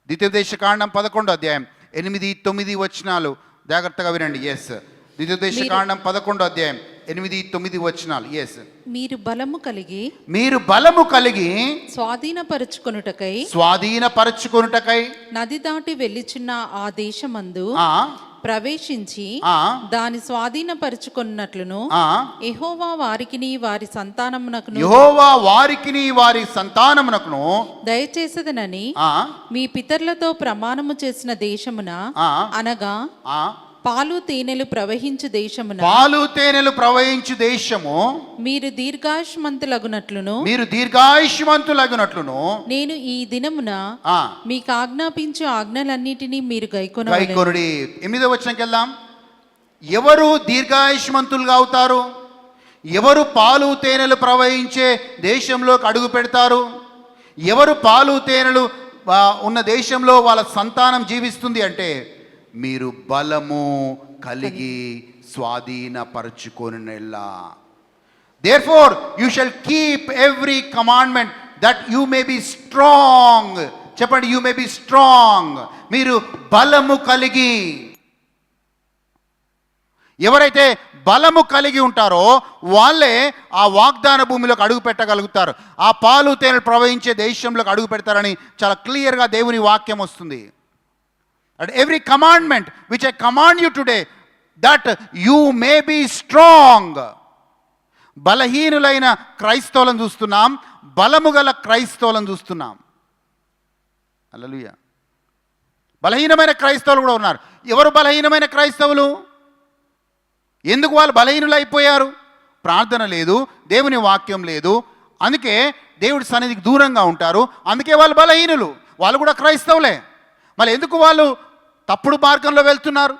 ద్వితీయోపదేశకాండం 11వ అధ్యాయం 8-9 వచనాలు జాగ్రత్తగా వినండి. ఎస్, ద్వితీయోపదేశకాండం 11వ అధ్యాయం 8-9 వచనాలు. ఎస్. మీరు బలము కలిగి స్వాధీనపరచుకొనుటకై నది దాటి వెళ్ళిచున్న ఆ దేశమందు ప్రవేశించి ఆ, దాని స్వాధీనపరుచుకున్నట్లును ఆ, యెహోవా వారికిని వారి సంతానమునకును యెహోవా వారికిని వారి సంతానమునకును దయచేసదనని ఆ, మీ పితరులతో ప్రమాణము చేసిన దేశమున ఆ, అనగా ఆ, పాలు తేనెలు ప్రవహించు దేశమున పాలు తేనెలు ప్రవహించు దేశము మీరు దీర్ఘాయుష్మంతులగునట్లును మీరు దీర్ఘాయుష్మంతులగునట్లును నేను ఈ దినమున ఆ, మీకు ఆజ్ఞాపించు ఆజ్ఞలన్నిటినీ మీరు గైకొనవలెను. గైకొనుడి. 8వ వచనంకి వెళ్దాం. ఎవరు దీర్ఘాయుష్మంతులుగా అవుతారు? ఎవరు పాలు తేనెలు ప్రవహించే దేశంలోకి అడుగు పెడతారు? ఎవరు పాలు తేనెలు ఉన్న దేశంలో వాళ్ళ సంతానం జీవిస్తుంది అంటే మీరు బలము కలిగి స్వాధీనపరచుకొనులా. Therefore you shall keep every commandment that you may be strong. చెప్పండి, you may be strong. మీరు బలము కలిగి. ఎవరైతే బలము కలిగి ఉంటారో వాళ్ళే ఆ వాగ్దాన భూమిలోకి అడుగు పెట్టగలుగుతారు. ఆ పాలు తేనెలు ప్రవహించే దేశంలోకి అడుగు పెడతారని చాలా క్లియర్గా దేవుని వాక్యం వస్తుంది. And every commandment which I command you today, that you may be strong. బలహీనులైన క్రైస్తవులను చూస్తున్నాం, బలము గల క్రైస్తవులను చూస్తున్నాం. హల్లెలూయా. బలహీనమైన క్రైస్తవులు కూడా ఉన్నారు. ఎవరు బలహీనమైన క్రైస్తవులు? ఎందుకు వాళ్ళు బలహీనులు అయిపోయారు? ప్రార్థన లేదు, దేవుని వాక్యం లేదు, అందుకే దేవుడి సన్నిధికి దూరంగా ఉంటారు, అందుకే వాళ్ళు బలహీనులు. వాళ్ళు కూడా క్రైస్తవులే. మళ్ళీ ఎందుకు వాళ్ళు తప్పుడు మార్గంలో వెళ్తున్నారు?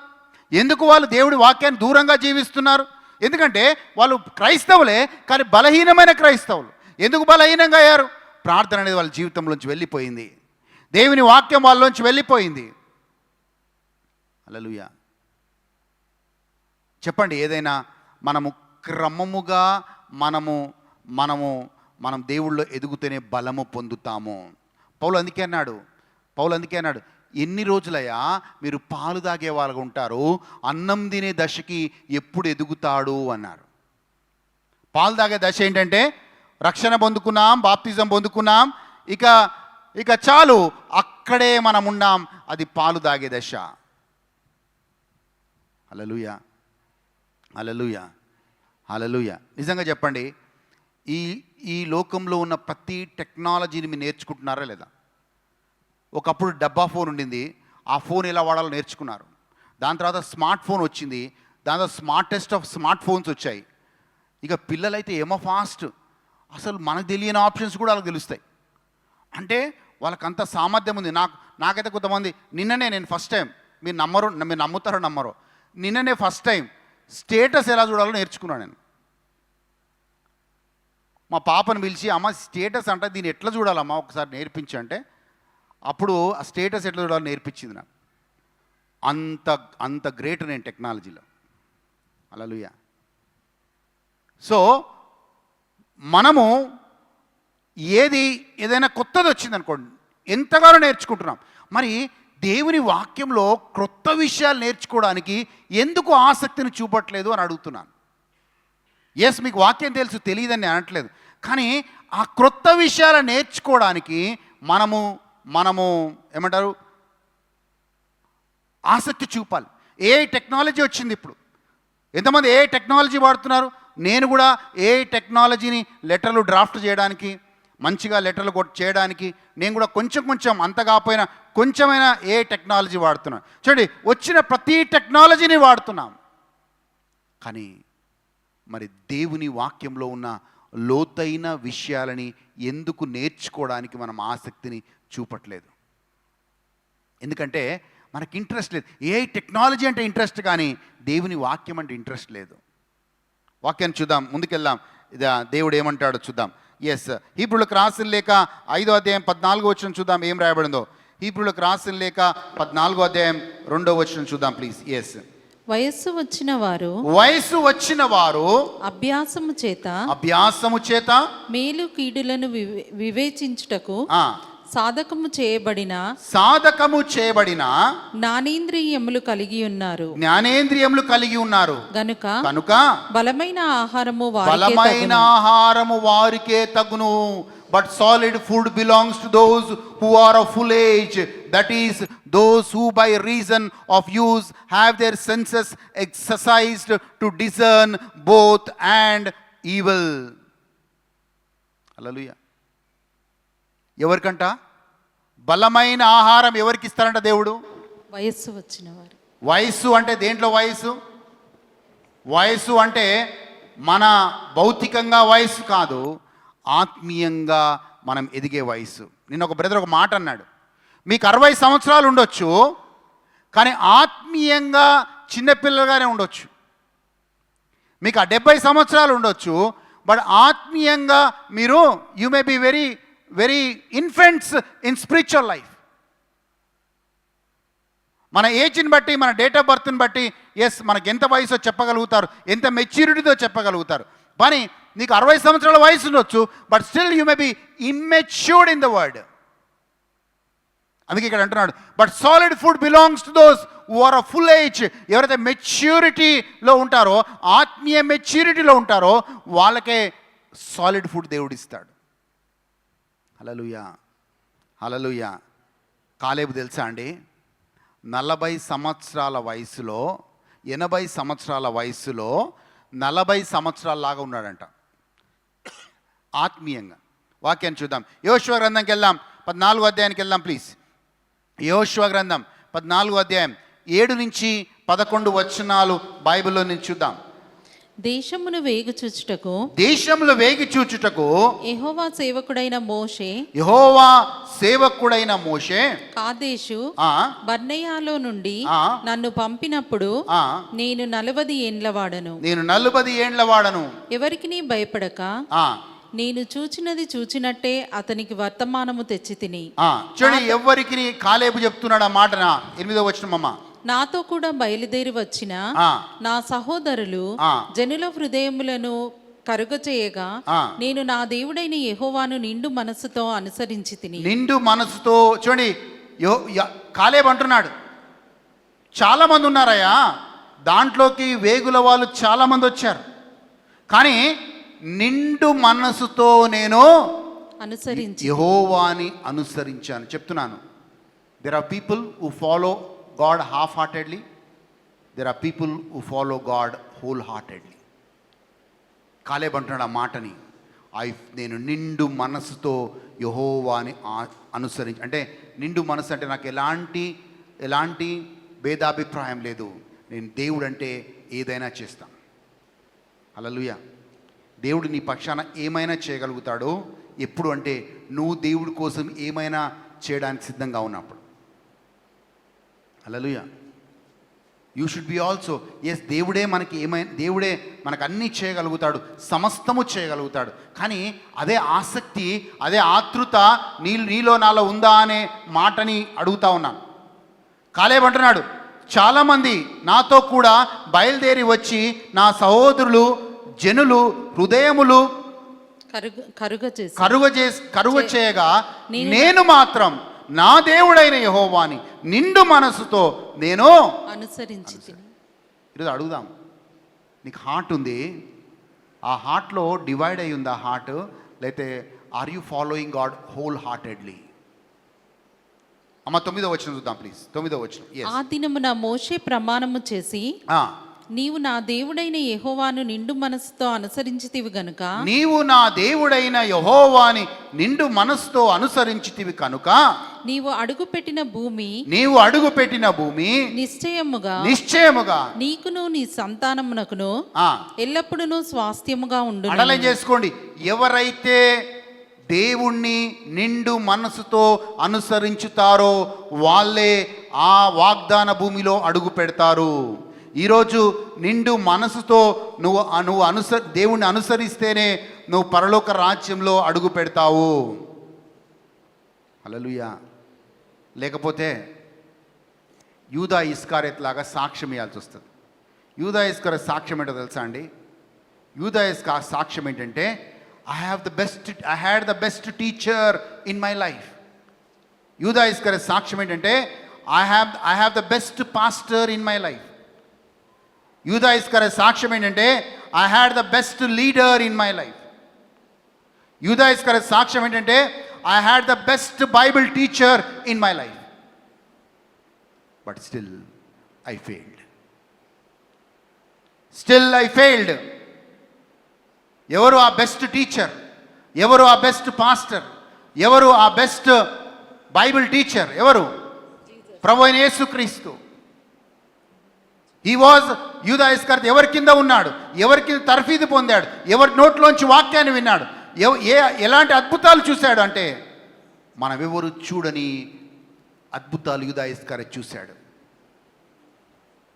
ఎందుకు వాళ్ళు దేవుడి వాక్యాన్ని దూరంగా జీవిస్తున్నారు? ఎందుకంటే వాళ్ళు క్రైస్తవులే, కానీ బలహీనమైన క్రైస్తవులు. ఎందుకు బలహీనంగా అయ్యారు? ప్రార్థన అనేది వాళ్ళ జీవితంలోంచి వెళ్ళిపోయింది, దేవుని వాక్యం వాళ్ళలోంచి వెళ్ళిపోయింది. హల్లెలూయా. చెప్పండి, ఏదైనా మనము క్రమముగా మనం దేవుళ్ళో ఎదుగుతూనే బలము పొందుతాము. పౌలు అందుకే అన్నాడు, ఎన్ని రోజులయ్యా మీరు పాలు తాగే వాళ్ళగా ఉంటారు, అన్నం తినే దశకి ఎప్పుడు ఎదుగుతాడు అన్నారు. పాలు తాగే దశ ఏంటంటే రక్షణ పొందుకున్నాం, బాప్తిజం పొందుకున్నాం, ఇక చాలు, అక్కడే మనం ఉన్నాం. అది పాలు తాగే దశ. హల్లెలూయా, హల్లెలూయా, హల్లెలూయా. నిజంగా చెప్పండి, ఈ లోకంలో ఉన్న ప్రతి టెక్నాలజీని మీరు నేర్చుకుంటున్నారా లేదా? ఒకప్పుడు డబ్బా ఫోన్ ఉండింది, ఆ ఫోన్ ఎలా వాడాలో నేర్చుకున్నారు. దాని తర్వాత స్మార్ట్ ఫోన్ వచ్చింది, దాని తర్వాత స్మార్టెస్ట్ ఆఫ్ స్మార్ట్ ఫోన్స్ వచ్చాయి. ఇక పిల్లలైతే ఏమో ఫాస్ట్, అసలు మనకు తెలియని ఆప్షన్స్ కూడా వాళ్ళకి తెలుస్తాయి. అంటే వాళ్ళకంత సామర్థ్యం ఉంది. నాకైతే కొంతమంది నేను ఫస్ట్ టైం, మీరు నమ్ముతారో నిన్ననే ఫస్ట్ టైం స్టేటస్ ఎలా చూడాలో నేర్చుకున్నాను నేను. మా పాపను పిలిచి, అమ్మ స్టేటస్ అంటే దీన్ని ఎట్లా చూడాలమ్మా ఒకసారి నేర్పించి అంటే, అప్పుడు ఆ స్టేటస్ ఎట్లా చూడాలో నేర్పించింది నాకు. అంత గ్రేట్ నేను టెక్నాలజీలో. హల్లెలూయా. సో మనము ఏదైనా కొత్తది వచ్చింది అనుకోండి, ఎంతగానో నేర్చుకుంటున్నాం. మరి దేవుని వాక్యంలో క్రొత్త విషయాలు నేర్చుకోవడానికి ఎందుకు ఆసక్తిని చూపట్లేదు అని అడుగుతున్నాను. ఎస్, మీకు వాక్యం తెలుసు, తెలియదని నేను అనట్లేదు, కానీ ఆ క్రొత్త విషయాలు నేర్చుకోవడానికి మనము ఏమంటారు, ఆసక్తి చూపాలి. టెక్నాలజీ వచ్చింది ఇప్పుడు. ఎంతమంది టెక్నాలజీ వాడుతున్నారు? నేను కూడా టెక్నాలజీని లెటర్లు డ్రాఫ్ట్ చేయడానికి, మంచిగా లెటర్లు చేయడానికి నేను కూడా కొంచెం అంత కాకపోయినా కొంచెమైనా టెక్నాలజీ వాడుతున్నాను. చూడండి, వచ్చిన ప్రతి టెక్నాలజీని వాడుతున్నాం, కానీ మరి దేవుని వాక్యంలో ఉన్న లోతైన విషయాలని ఎందుకు నేర్చుకోవడానికి మనం ఆసక్తిని చూపట్లేదు? ఎందుకంటే మనకి ఇంట్రెస్ట్ లేదు. టెక్నాలజీ అంటే ఇంట్రెస్ట్, కానీ దేవుని వాక్యం అంటే ఇంట్రెస్ట్ లేదు. వాక్యాన్ని చూద్దాం, ముందుకెళ్దాం. దేవుడు ఏమంటాడో చూద్దాం. ఎస్, హీబ్రూలకు రాసిన లేఖ 5వ అధ్యాయం 14వ వచనం చూద్దాం, ఏం రాయబడిందో. హీబ్రూలకు రాసిన లేఖ 14వ అధ్యాయం 2వ వచనం చూద్దాం ప్లీజ్. ఎస్, వయస్సు వచ్చిన వారు అభ్యాసము చేత మేలు కీడులను వివేచించుటకు సాధకము చేయబడిన జ్ఞానేంద్రియములు కలిగి ఉన్నారు గనుక బలమైన ఆహారము వారికే తగును. but solid food belongs to those who are of full age, that is, those who by reason of use have their senses exercised to discern both and evil. హల్లెలూయా. ఎవరికంట బలమైన ఆహారం ఎవరికి ఇస్తారంట దేవుడు? వయస్సు వచ్చిన వారు. వయస్సు అంటే దేంట్లో వయస్సు? వయస్సు అంటే మన భౌతికంగా వయస్సు కాదు, ఆత్మీయంగా మనం ఎదిగే వయస్సు. నిన్న ఒక బ్రదర్ ఒక మాట అన్నాడు, మీకు 60 సంవత్సరాలు ఉండొచ్చు కానీ ఆత్మీయంగా చిన్నపిల్లలుగానే ఉండొచ్చు. మీకు 70 సంవత్సరాలు ఉండొచ్చు బట్ ఆత్మీయంగా మీరు you may be very very infants in spiritual life. మన ఏజ్ని బట్టి, మన డేట్ ఆఫ్ బర్త్ని బట్టి ఎస్ మనకి ఎంత వయసు చెప్పగలుగుతారు, ఎంత మెచ్యూరిటీతో చెప్పగలుగుతారు. కానీ నీకు 60 సంవత్సరాల వయసు ఉండొచ్చు but still you may be immatured in the word. అందుకే ఇక్కడ అంటున్నాడు, but solid food belongs to those who are of full age. ఎవరైతే మెచ్యూరిటీలో ఉంటారో, ఆత్మీయ మెచ్యూరిటీలో ఉంటారో వాళ్ళకే సాలిడ్ ఫుడ్ దేవుడు ఇస్తాడు. హల్లెలూయా, హల్లెలూయా. కాలేబు తెలుసా అండి, 40 సంవత్సరాల వయసులో, 80 సంవత్సరాల వయసులో 40 సంవత్సరాలలాగా ఉన్నాడంట ఆత్మీయంగా. వాక్యాన్ని చూద్దాం. యెహోషువ గ్రంథంకి వెళ్దాం, 14వ అధ్యాయానికి వెళ్దాం ప్లీజ్. యెహోషువ గ్రంథం 14వ అధ్యాయం 7 నుంచి 11 వచనాలు బైబిల్లో నుంచి చూద్దాం. దేశమును వేగు చూచుటకు, దేశంలో వేగి చూచుటకు యెహోవా సేవకుడైన మోషే, యెహోవా సేవకుడైన మోషే కాదేషు బర్నేయాలో నుండి ఆ. నన్ను పంపినప్పుడు ఆ. నేను 40 ఏండ్ల వాడను. నేను 40 ఏండ్ల వాడను. ఎవరికి నీ భయపడక ఆ నేను చూచినది చూచినట్టే అతనికి వర్తమానము తెచ్చి తిని. చూడండి, ఎవరికి కాలేబు చెప్తున్నాడు ఆ మాట. 8వ వచనం అమ్మ. నాతో కూడా బయలుదేరి వచ్చిన నా సహోదరులు జనుల హృదయములను కరుగచేయగా నేను నా దేవుడైన యెహోవాను నిండు మనసుతో అనుసరించి తిని. నిండు మనసుతో. చూడండి, కాలేబు అంటున్నాడు, చాలా మంది ఉన్నారయ్యా, దాంట్లోకి వేగుల వాళ్ళు చాలా మంది వచ్చారు, కానీ నిండు మనసుతో నేను అనుసరించి యెహోవాని అనుసరించాను. చెప్తున్నాను, there are people who follow God half-heartedly, there are people who follow God wholeheartedly. కాలేబు అంటున్నాడు ఆ మాటని, నేను నిండు మనసుతో యెహోవాని అనుసరించి. అంటే నిండు మనసు అంటే నాకు ఎలాంటి భేదాభిప్రాయం లేదు, నేను దేవుడు అంటే ఏదైనా చేస్తాను. హల్లెలూయా. దేవుడు నీ పక్షాన ఏమైనా చేయగలుగుతాడో ఎప్పుడు అంటే నువ్వు దేవుడి కోసం ఏమైనా చేయడానికి సిద్ధంగా ఉన్నప్పుడు. హల్లెలూయా. You should be also yes, దేవుడే మనకు అన్నీ చేయగలుగుతాడు, సమస్తము చేయగలుగుతాడు. కానీ అదే ఆసక్తి, అదే ఆతృత నీలో నాలో ఉందా అనే మాటని అడుగుతా ఉన్నాను. కాలేబు అంటున్నాడు, చాలామంది నాతో కూడా బయలుదేరి వచ్చి నా సహోదరులు జనులు హృదయములు కరుగ చేయగా నేను మాత్రం నా దేవుడైన యెహోవాని నిండు మనసుతో నేను అనుసరించి. ఈరోజు అడుగుదాం, నీకు హార్ట్ ఉంది, ఆ హార్ట్లో డివైడ్ అయి ఉంది ఆ హార్ట్, లేకపోతే are you following God whole heartedly? అమ్మ 9వ వచనం చూద్దాం ప్లీజ్. 9వ వచనం. ఆ దినమున మోషే ప్రమాణము చేసి, నీవు నా దేవుడైన యెహోవాను నిండు మనసుతో అనుసరించితివి గనుక, నీవు నా దేవుడైన యెహోవాని నిండు మనసుతో అనుసరించితివి కనుక, నీవు అడుగుపెట్టిన భూమి నిశ్చయముగా నీకును నీ సంతానమునకును ఎల్లప్పుడూ స్వాస్థ్యముగా ఉండును. అడలం చేసుకోండి, ఎవరైతే దేవుణ్ణి నిండు మనసుతో అనుసరించుతారో వాళ్ళే ఆ వాగ్దాన భూమిలో అడుగు పెడతారు. ఈరోజు నిండు మనసుతో నువ్వు దేవుణ్ణి అనుసరిస్తేనే నువ్వు పరలోక రాజ్యంలో అడుగు పెడతావు. హల్లెలూయా. లేకపోతే యూదా ఇస్కారియత్ లాగా సాక్ష్యం ఇవ్వాల్సి వస్తుంది. యూదా ఇస్కారియత్ సాక్ష్యం ఏంటో తెలుసా అండి? యూదా ఇస్కారియత్ సాక్ష్యం ఏంటంటే, I had the best teacher in my life. యూదా ఇస్కారియత్ సాక్ష్యం ఏంటంటే, I have the best pastor in my life. యూదా ఇస్కారియత్ సాక్ష్యం ఏంటంటే, I had the best leader in my life. యూదా ఇస్కరియోతు సాక్ష్యం ఏంటంటే, I had the best Bible teacher in my life, but still I failed. ఎవరు ఆ బెస్ట్ టీచర్? ఎవరు ఆ బెస్ట్ పాస్టర్? ఎవరు ఆ బెస్ట్ బైబిల్ టీచర్? ఎవరు? ప్రభు అయిన యేసుక్రీస్తు. యూదా ఇస్కరియోతు ఎవరి కింద ఉన్నాడు? ఎవరి కింద తర్ఫీదు పొందాడు? ఎవరి నోట్లోంచి వాక్యాన్ని విన్నాడు? ఎలాంటి అద్భుతాలు చూశాడు అంటే, మనమెవరు చూడని అద్భుతాలు యూదా ఇస్కరియోతు చూశాడు.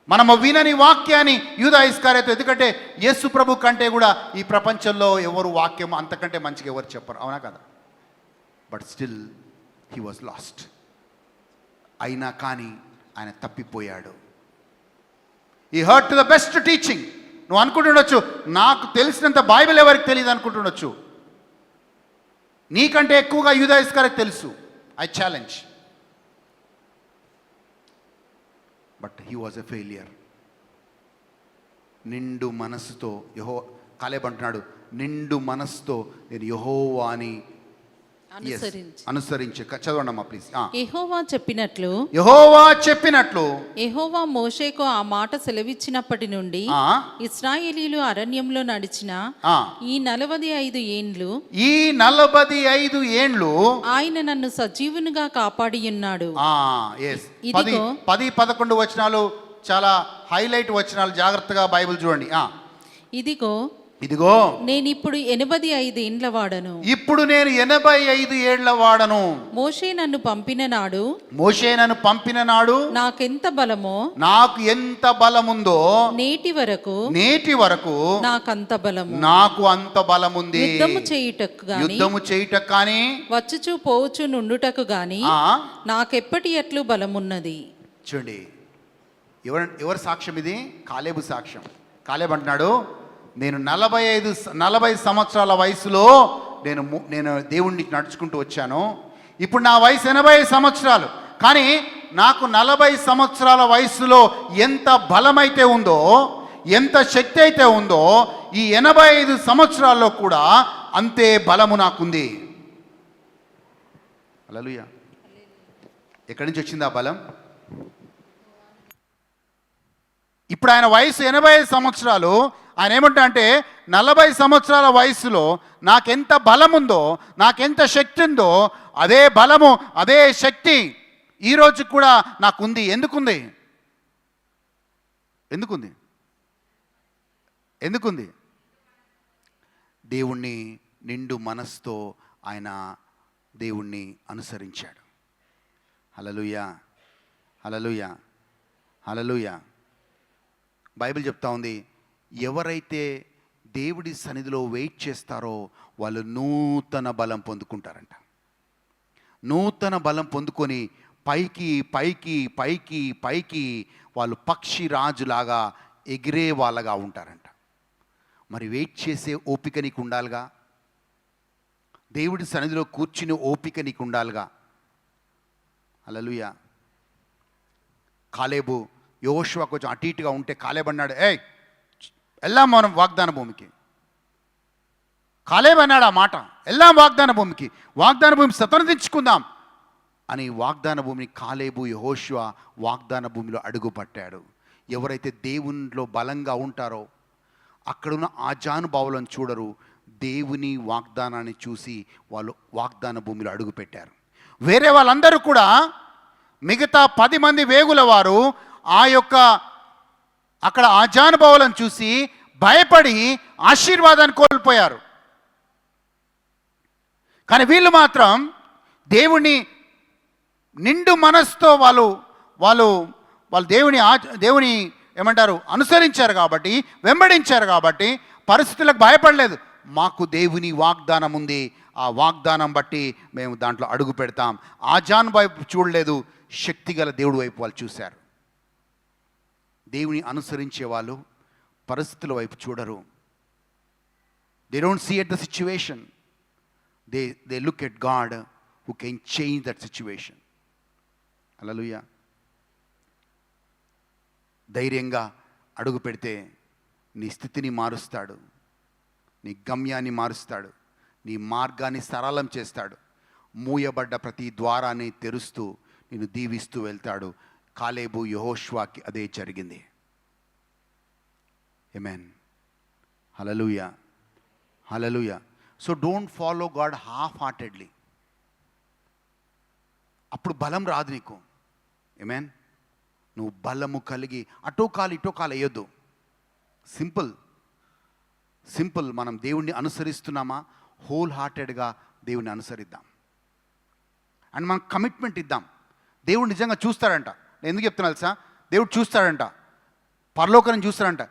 మనము వినని వాక్యాన్ని యూదా ఇస్కరియోతు, ఎందుకంటే యేసు ప్రభు కంటే కూడా ఈ ప్రపంచంలో ఎవరు వాక్యం అంతకంటే మంచిగా ఎవరు చెప్పరు, అవునా కదా? But still he was last. అయినా కానీ ఆయన తప్పిపోయాడు. ఈ hurt to the best teaching. నువ్వు అనుకుంటుండొచ్చు, నాకు తెలిసినంత బైబిల్ ఎవరికి తెలియదు అనుకుంటుండొచ్చు. నీకంటే ఎక్కువగా యూదా ఇస్కరియోతు తెలుసు. I challenge. But he was a failure. నిండు మనస్సుతో కాలేబు అంటున్నాడు, నిండు మనస్సుతో నేను యెహోవాని అనుసరించి. చదవండి అమ్మా ప్లీజ్. యెహోవా చెప్పినట్లు యెహోవా మోషేకు ఆ మాట సెలవిచ్చినప్పటి నుండి ఇశ్రాయేలీయులు అరణ్యంలో నడిచిన ఈ 45 ఏండ్లు ఆయన నన్ను సజీవునిగా కాపాడి ఉన్నాడు. 10-11 వచనాలు చాలా హైలైట్ వచనాలు. జాగ్రత్తగా బైబిల్ చూడండి. ఇదిగో నేనిప్పుడు 85 ఏండ్ల వాడను. ఇప్పుడు నేను 85 ఏళ్ల వాడను. మోషే నన్ను పంపిన నాడు నాకెంత బలమో, నాకు ఎంత బలముందో నేటి వరకు నాకంత బలము, నాకు అంత బలముంది. యుద్ధము చేయుటకు గాని వచ్చుచు పోవచ్చు నుండుటకు గాని నాకెప్పటి ఎట్లు బలమున్నది. చూడండి, ఎవరి సాక్ష్యం ఇది? కాలేబు సాక్ష్యం. కాలేబు అంటున్నాడు, నేను 40 సంవత్సరాల వయసులో నేను దేవుణ్ణి నడుచుకుంటూ వచ్చాను. ఇప్పుడు నా వయసు 80 సంవత్సరాలు. కానీ నాకు 40 సంవత్సరాల వయసులో ఎంత బలమైతే ఉందో, ఎంత శక్తి అయితే ఉందో, ఈ 85 సంవత్సరాల్లో కూడా అంతే బలము నాకుంది. హల్లెలూయా. ఎక్కడి నుంచి వచ్చింది ఆ బలం? ఇప్పుడు ఆయన వయసు 85 సంవత్సరాలు. ఆయన ఏమంటా అంటే, 40 సంవత్సరాల వయసులో నాకెంత బలం ఉందో, నాకెంత శక్తి ఉందో, అదే బలము, అదే శక్తి ఈరోజు కూడా నాకుంది. ఎందుకుంది? దేవుణ్ణి నిండు మనస్సుతో ఆయన దేవుణ్ణి అనుసరించాడు. హల్లెలూయా, హల్లెలూయా, హల్లెలూయా. బైబిల్ చెప్తా ఉంది, ఎవరైతే దేవుడి సన్నిధిలో వెయిట్ చేస్తారో వాళ్ళు నూతన బలం పొందుకుంటారంట. నూతన బలం పొందుకొని పైకి పైకి పైకి పైకి వాళ్ళు పక్షి రాజులాగా ఎగిరే వాళ్ళగా ఉంటారంట. మరి వెయిట్ చేసే ఓపిక నీకు ఉండాలిగా. దేవుడి సన్నిధిలో కూర్చుని ఓపిక నీకు ఉండాలిగా. హల్లెలూయా. కాలేబు యెహోషువ కొంచెం అటు ఇటుగా ఉంటే కాలేబు అన్నాడు, వెళ్ళాం మనం వాగ్దాన భూమికి. కాలేబు అన్నాడు ఆ మాట, వెళ్ళాం వాగ్దాన భూమికి, వాగ్దాన భూమి స్వతంత్రించుకుందాం అని వాగ్దాన భూమిని కాలేబు యెహోషువ వాగ్దాన భూమిలో అడుగు పట్టాడు. ఎవరైతే దేవునిలో బలంగా ఉంటారో, అక్కడున్న ఆజానుభావులను చూడరు, దేవుని వాగ్దానాన్ని చూసి వాళ్ళు వాగ్దాన భూమిలో అడుగు పెట్టారు. వేరే వాళ్ళందరూ కూడా, మిగతా 10 మంది వేగుల వారు ఆ యొక్క అక్కడ ఆజానుభావులను చూసి భయపడి ఆశీర్వాదాన్ని కోల్పోయారు. కానీ వీళ్ళు మాత్రం దేవుని నిండు మనస్సుతో వాళ్ళు దేవుని ఏమంటారు అనుసరించారు కాబట్టి, వెంబడించారు కాబట్టి పరిస్థితులకు భయపడలేదు. మాకు దేవుని వాగ్దానం ఉంది, ఆ వాగ్దానం బట్టి మేము దాంట్లో అడుగు పెడతాం. ఆజాన్ వైపు చూడలేదు, శక్తిగల దేవుడి వైపు వాళ్ళు చూశారు. దేవుని అనుసరించే వాళ్ళు పరిస్థితుల వైపు చూడరు. They don't see at the situation, they look at God who can change that situation. హల్లెలూయా. ధైర్యంగా అడుగు పెడితే నీ స్థితిని మారుస్తాడు, నీ గమ్యాన్ని మారుస్తాడు, నీ మార్గాన్ని సరళం చేస్తాడు. మూయబడ్డ ప్రతి ద్వారాన్ని తెరుస్తూ నిన్ను దీవిస్తూ వెళ్తాడు. కాలేబు యెహోషువకి అదే జరిగింది. ఆమేన్. హల్లెలూయా, హల్లెలూయా. So don't follow God half heartedly. అప్పుడు బలం రాదు నీకు. ఆమేన్. నువ్వు బలము కలిగి అటో కాలు ఇటో కాలు వేయొద్దు. సింపుల్ మనం దేవుణ్ణి అనుసరిస్తున్నామా, హోల్ హార్టెడ్గా దేవుణ్ణి అనుసరిద్దాం. అండ్ మనం కమిట్మెంట్ ఇద్దాం. దేవుడు నిజంగా చూస్తాడంట. నేను ఎందుకు చెప్తున్నా తెలుసా? దేవుడు చూస్తాడంట, పరలోకం చూస్తాడంట.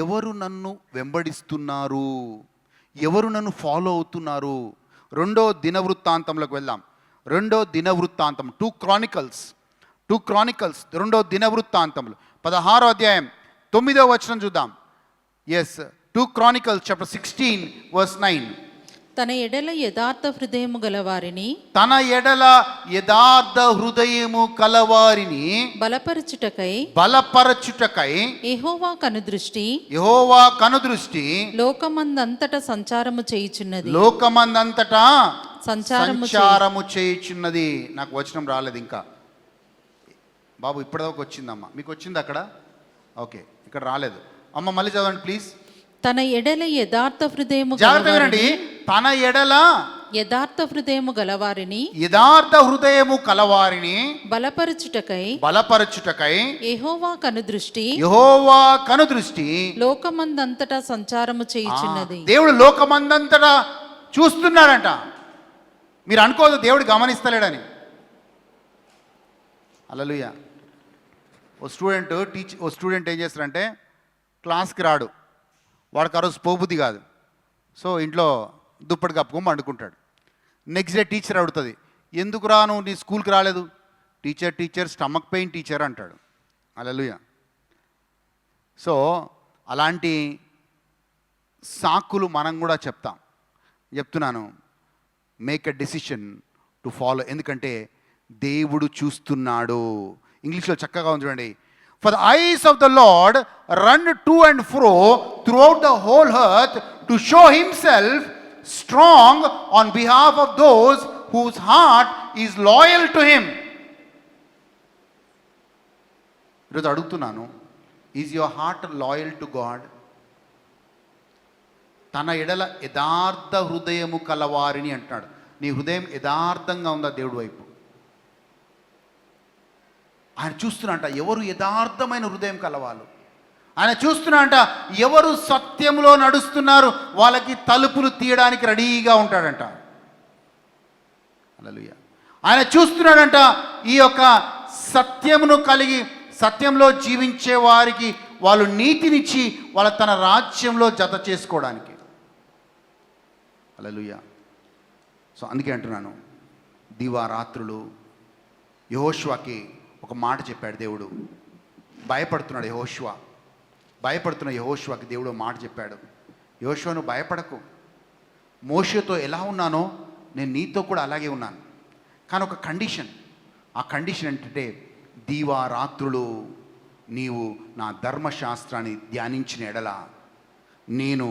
ఎవరు నన్ను వెంబడిస్తున్నారు, ఎవరు నన్ను ఫాలో అవుతున్నారు. 2వ దినవృత్తాంతంలోకి వెళ్దాం. 2వ దినవృత్తాంతం 2 Chronicles 2వ దినవృత్తాంతములు 16వ అధ్యాయం 9వ వచనం చూద్దాం. 2 Chronicles chapter 16 verse 9. తన ఎడల యథార్థ హృదయము గలవారిని బలపరచుటకై యెహోవా కనుదృష్టి లోకమందంతటా సంచారము చేయుచున్నది. నాకు వచనం రాలేదు ఇంకా బాబు, ఇప్పటిదాకా వచ్చిందమ్మా. మీకు వచ్చింది అక్కడ? ఓకే, ఇక్కడ రాలేదు అమ్మ. మళ్ళీ చదవండి ప్లీజ్. తన ఎడల యథార్థ హృదయము తన ఎడల యథార్థ హృదయము కలవారిని బలపరచుటకై యెహోవా కనుదృష్టి లోకమందంతటా సంచారము చేయుచున్నది. దేవుడు లోకమందంతటా చూస్తున్నాడంట. మీరు అనుకోదు దేవుడు గమనిస్తలేడని. హల్లెలూయా. ఓ స్టూడెంట్ ఏం చేస్తారంటే క్లాస్కి రాడు, వాడికి ఆ రోజు పోబుద్ది కాదు. సో ఇంట్లో దుప్పటి కప్పుకొని పండుకుంటాడు. నెక్స్ట్ డే టీచర్ అడుగుతుంది, ఎందుకు రా నువ్వు నీ స్కూల్కి రాలేదు? టీచర్ స్టమక్ పెయిన్ టీచర్ అంటాడు. హల్లెలూయా. సో అలాంటి సాకులు మనం కూడా చెప్తున్నాను. Make a decision to follow. ఎందుకంటే దేవుడు చూస్తున్నాడు. ఇంగ్లీష్లో చక్కగా ఉంది చూడండి. For the eyes of the Lord run to and fro throughout the whole earth to show himself strong on behalf of those whose heart is loyal to him. ఈరోజు అడుగుతున్నాను, is your heart loyal to God? తన ఎడల యథార్థ హృదయము కలవారిని అంటున్నాడు. నీ హృదయం యథార్థంగా ఉందా దేవుడి వైపు? ఆయన చూస్తున్నాంట ఎవరు యథార్థమైన హృదయం కలవాళ్ళు. ఆయన చూస్తున్నాంట ఎవరు సత్యంలో నడుస్తున్నారు, వాళ్ళకి తలుపులు తీయడానికి రెడీగా ఉంటాడంట. హల్లెలూయా. ఆయన చూస్తున్నాడంట ఈ యొక్క సత్యమును కలిగి సత్యంలో జీవించే వారికి వాళ్ళు నీతినిచ్చి వాళ్ళ తన రాజ్యంలో జత చేసుకోవడానికి. హల్లెలూయా. సో అందుకే అంటున్నాను, దివారాత్రులు యెహోషువకి ఒక మాట చెప్పాడు దేవుడు. భయపడుతున్న యెహోషువకి దేవుడు మాట చెప్పాడు, యెహోషువ నువ్వు భయపడకు, మోషేతో ఎలా ఉన్నానో నేను నీతో కూడా అలాగే ఉన్నాను. కానీ ఒక కండిషన్. ఆ కండిషన్ ఏంటంటే దీవారాత్రులు నీవు నా ధర్మశాస్త్రాన్ని ధ్యానించిన ఎడల నేను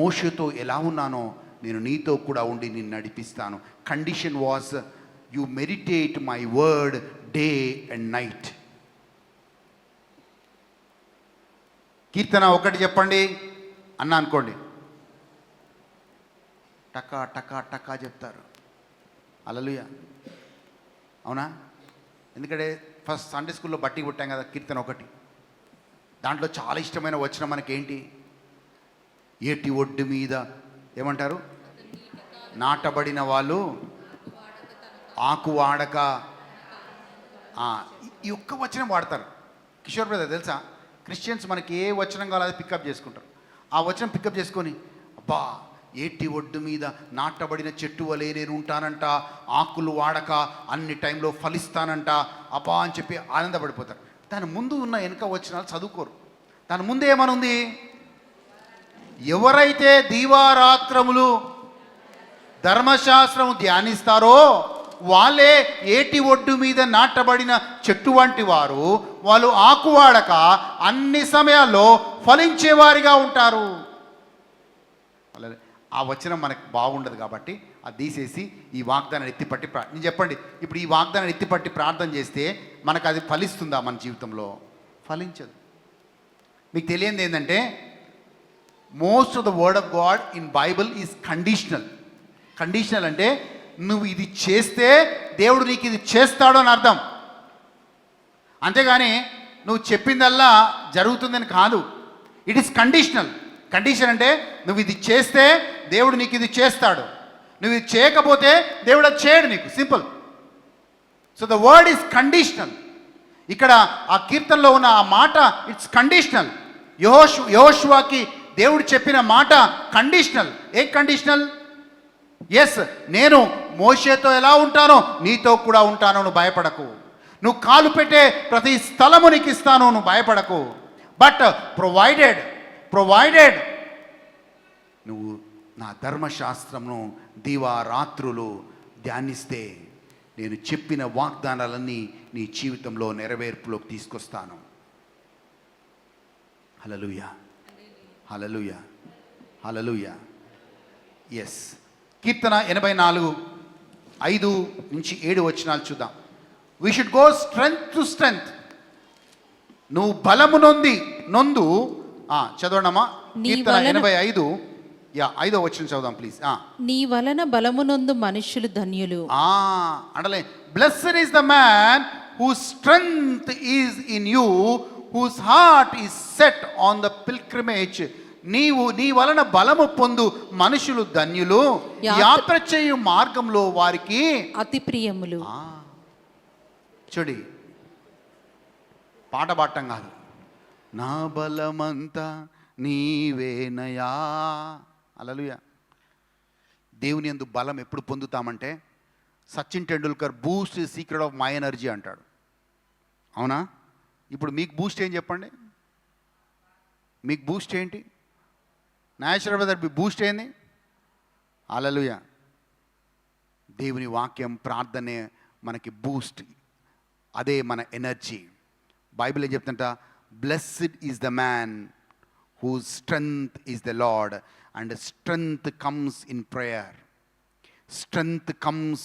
మోషేతో ఎలా ఉన్నానో నేను నీతో కూడా ఉండి నిన్ను నడిపిస్తాను. Condition was you meditate my word day and night. కీర్తన 1 చెప్పండి అన్న అనుకోండి, టకా టకా టకా చెప్తారు. హల్లెలూయా. అవునా? ఎందుకంటే ఫస్ట్ సండే స్కూల్లో బట్టి పుట్టాం కదా. కీర్తన 1 దాంట్లో చాలా ఇష్టమైన వచనం మనకేంటి? ఏటి ఒడ్డు మీద ఏమంటారు? నాటబడిన వాళ్ళు ఆకు వాడక. ఈ ఒక్క వచనం వాడతారు. కిషోర్ బ్రదర్ తెలుసా, క్రిస్టియన్స్ మనకి ఏ వచనం కావాలో అది పికప్ చేసుకుంటారు. ఆ వచనం పికప్ చేసుకొని అబ్బా ఏటి ఒడ్డు మీద నాటబడిన చెట్టు వలె నేను ఉంటానంట, ఆకులు వాడక అన్ని టైంలో ఫలిస్తానంట అబ్బా అని చెప్పి ఆనందపడిపోతారు. దాని ముందు ఉన్న వెనుక వచనాలు చదువుకోరు. దాని ముందు ఏమనుంది? ఎవరైతే దీవారాత్రములు ధర్మశాస్త్రము ధ్యానిస్తారో వాళ్ళే ఏటి ఒడ్డు మీద నాటబడిన చెట్టు వంటి వారు. వాళ్ళు ఆకువాడక అన్ని సమయాల్లో ఫలించేవారిగా ఉంటారు. ఆ వచనం మనకు బాగుండదు కాబట్టి అది తీసేసి ఈ వాగ్దానాన్ని ఎత్తిపట్టి నేను చెప్పండి, ఇప్పుడు ఈ వాగ్దానాన్ని ఎత్తిపట్టి ప్రార్థన చేస్తే మనకు అది ఫలిస్తుందా? మన జీవితంలో ఫలించదు. మీకు తెలియంది ఏంటంటే most of the word of God in Bible is conditional. Conditional అంటే నువ్వు ఇది చేస్తే దేవుడు నీకు ఇది చేస్తాడు అని అర్థం. అంతేగాని నువ్వు చెప్పిందల్లా జరుగుతుందని కాదు. It is conditional. కండిషన్ అంటే నువ్వు ఇది చేస్తే దేవుడు నీకు ఇది చేస్తాడు, నువ్వు ఇది చేయకపోతే దేవుడు అది చేయడు నీకు. Simple. So the word is conditional. ఇక్కడ ఆ కీర్తనలో ఉన్న ఆ మాట ఇట్స్ కండిషనల్. యెహోషువకి దేవుడు చెప్పిన మాట కండిషనల్. ఏ కండిషనల్? ఎస్, నేను మోషేతో ఎలా ఉంటానో నీతో కూడా ఉంటాను, నువ్వు భయపడకు. నువ్వు కాలు పెట్టే ప్రతి స్థలము నీకు ఇస్తాను, నువ్వు భయపడకు. బట్ ప్రొవైడెడ్ నువ్వు నా ధర్మశాస్త్రమును దివారాత్రులు ధ్యానిస్తే నేను చెప్పిన వాగ్దానాలన్నీ నీ జీవితంలో నెరవేర్పులోకి తీసుకొస్తాను. హల్లెలూయా, హల్లెలూయా, హల్లెలూయా. ఎస్, కీర్తన 84:5-7 వచనాలు చూద్దాం. We should go strength to strength. నువ్వు బలము నొందు చదవడమా? కీర్తన 85 5వ వచనం చదువుదాం ప్లీజ్. నీ వలన బలమునొందు మనుష్యులు ధన్యులు. అంటే blessed is the man whose strength is in you, whose heart is set on the pilgrimage. నీ వలన బలము పొందు మనుషులు ధన్యులు, యాత్ర చేయు మార్గంలో వారికి అతి ప్రియములు. చూడి, పాట పాడటం కాదు, నా బలమంతా నీవేనయా. హల్లెలూయా. దేవుని యందు బలం ఎప్పుడు పొందుతామంటే Sachin Tendulkar Boost is secret of my energy అంటాడు. అవునా? ఇప్పుడు మీకు బూస్ట్ ఏం చెప్పండి? మీకు బూస్ట్ ఏంటి? నేచురల్ వెదర్ బూస్ట్ ఏంది? హల్లెలూయా. దేవుని వాక్యం, ప్రార్థనే మనకి బూస్ట్, అదే మన ఎనర్జీ. బైబిల్ ఏం చెప్తుంట? Blessed is the man whose strength is the Lord, and strength comes in prayer. Strength comes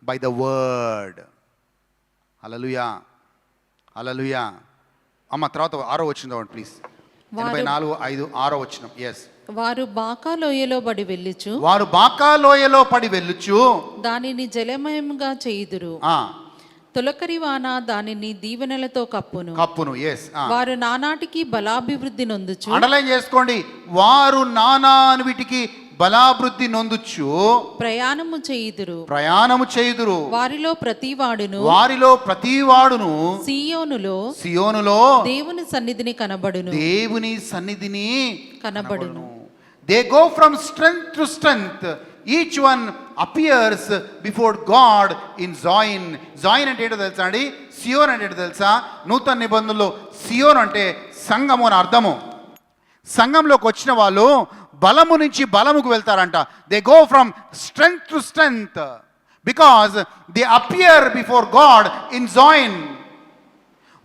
by the word. Hallelujah, hallelujah. అమ్మ తర్వాత 6వ వచనం చదవండి ప్లీజ్. 84:5 6వ వచనం. ఎస్. వారు బాకా లోయలో పడి వెళ్ళుచు దానిని జలమయంగా చేయుదురు. తొలకరి వాన దానిని దీవెనలతో కప్పును. ఎస్. వారు నానాటికి బలాభివృద్ధి నొందుచు. అండర్లైన్ చేసుకోండి. వారు నానాన్నిటికి బలాభివృద్ధి నొందుచు ప్రయాణము చేయుదురు. వారిలో ప్రతివాడును సియోనులో దేవుని సన్నిధిని కనబడును. They go from strength to strength. Each one appears before God in join. Join అంటే ఏంటో తెలుసా అండి? సియోన్ అంటే ఏంటో తెలుసా? నూతన నిబంధనలో సియోన్ అంటే సంఘము అని అర్థము. సంఘంలోకి వచ్చిన వాళ్ళు బలము నుంచి బలముకు వెళ్తారంట. They go from strength to strength because they appear before God in join.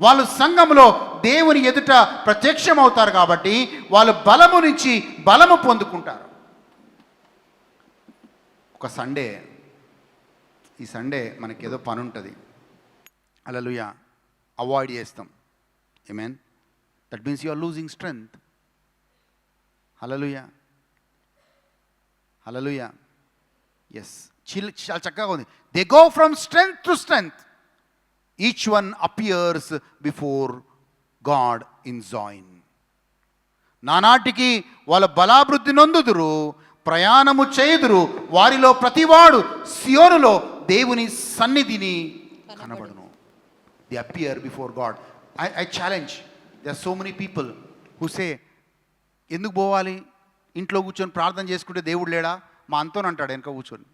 వాళ్ళు సంఘంలో దేవుని ఎదుట ప్రత్యక్షం అవుతారు కాబట్టి వాళ్ళు బలము నుంచి బలము పొందుకుంటారు. ఒక ఈ సండే మనకేదో పని ఉంటుంది, హల్లెలూయా, అవాయిడ్ చేస్తాం. ఆమేన్. That means you are losing strength. హల్లెలూయా, హల్లెలూయా. ఎస్, చాలా చక్కగా ఉంది. They go from strength to strength. Each one appears before God in join. నానాటికి వాళ్ళ బలాభివృద్ధి నొందుదురు, ప్రయాణము చేయుదురు. వారిలో ప్రతివాడు సియోనులో దేవుని సన్నిధిని కనబడును. The appear before God. I challenge, they are so many people who say, ఎందుకు పోవాలి? ఇంట్లో కూర్చొని ప్రార్థన చేసుకుంటే దేవుడు లేడా? మా అంతోని అంటాడు వెనక కూర్చొని.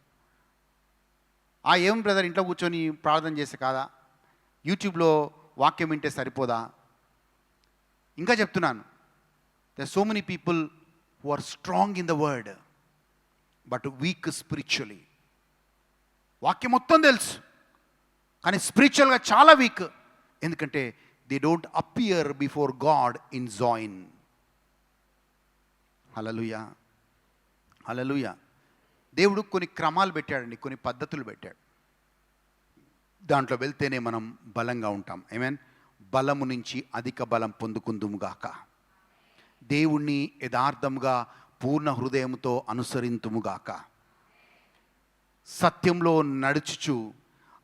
ఏం బ్రదర్, ఇంట్లో కూర్చొని ప్రార్థన చేస్తే కాదా? యూట్యూబ్లో వాక్యం వింటే సరిపోదా? ఇంకా చెప్తున్నాను, they are so many people who are strong in the word but weak spiritually. వాక్యం మొత్తం తెలుసు కానీ స్పిరిచువల్గా చాలా వీక్. ఎందుకంటే they don't appear before God in join. హల్లెలూయా, హల్లెలూయా. దేవుడు కొన్ని క్రమాలు పెట్టాడండి, కొన్ని పద్ధతులు పెట్టాడు. దాంట్లో వెళ్తేనే మనం బలంగా ఉంటాం. ఆమేన్. బలము నుంచి అధిక బలం పొందుకుందుముగాక. దేవుణ్ణి యథార్థంగా పూర్ణ హృదయంతో అనుసరింతుముగాక. సత్యంలో నడుచుచు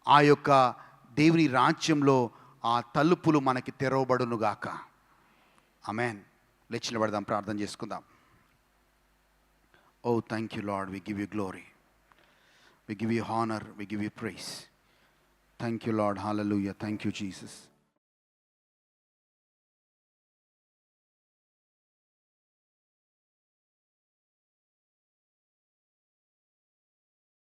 ఆ యొక్క దేవుని రాజ్యంలో ఆ తలుపులు మనకి తెరవబడునుగాక. ఆమేన్. లేచి నిలబడదాం, ప్రార్థన చేసుకుందాం. Oh, thank you, Lord. We give you glory. We give you honor. We give you praise. Thank you, Lord. Hallelujah. Thank you, Jesus.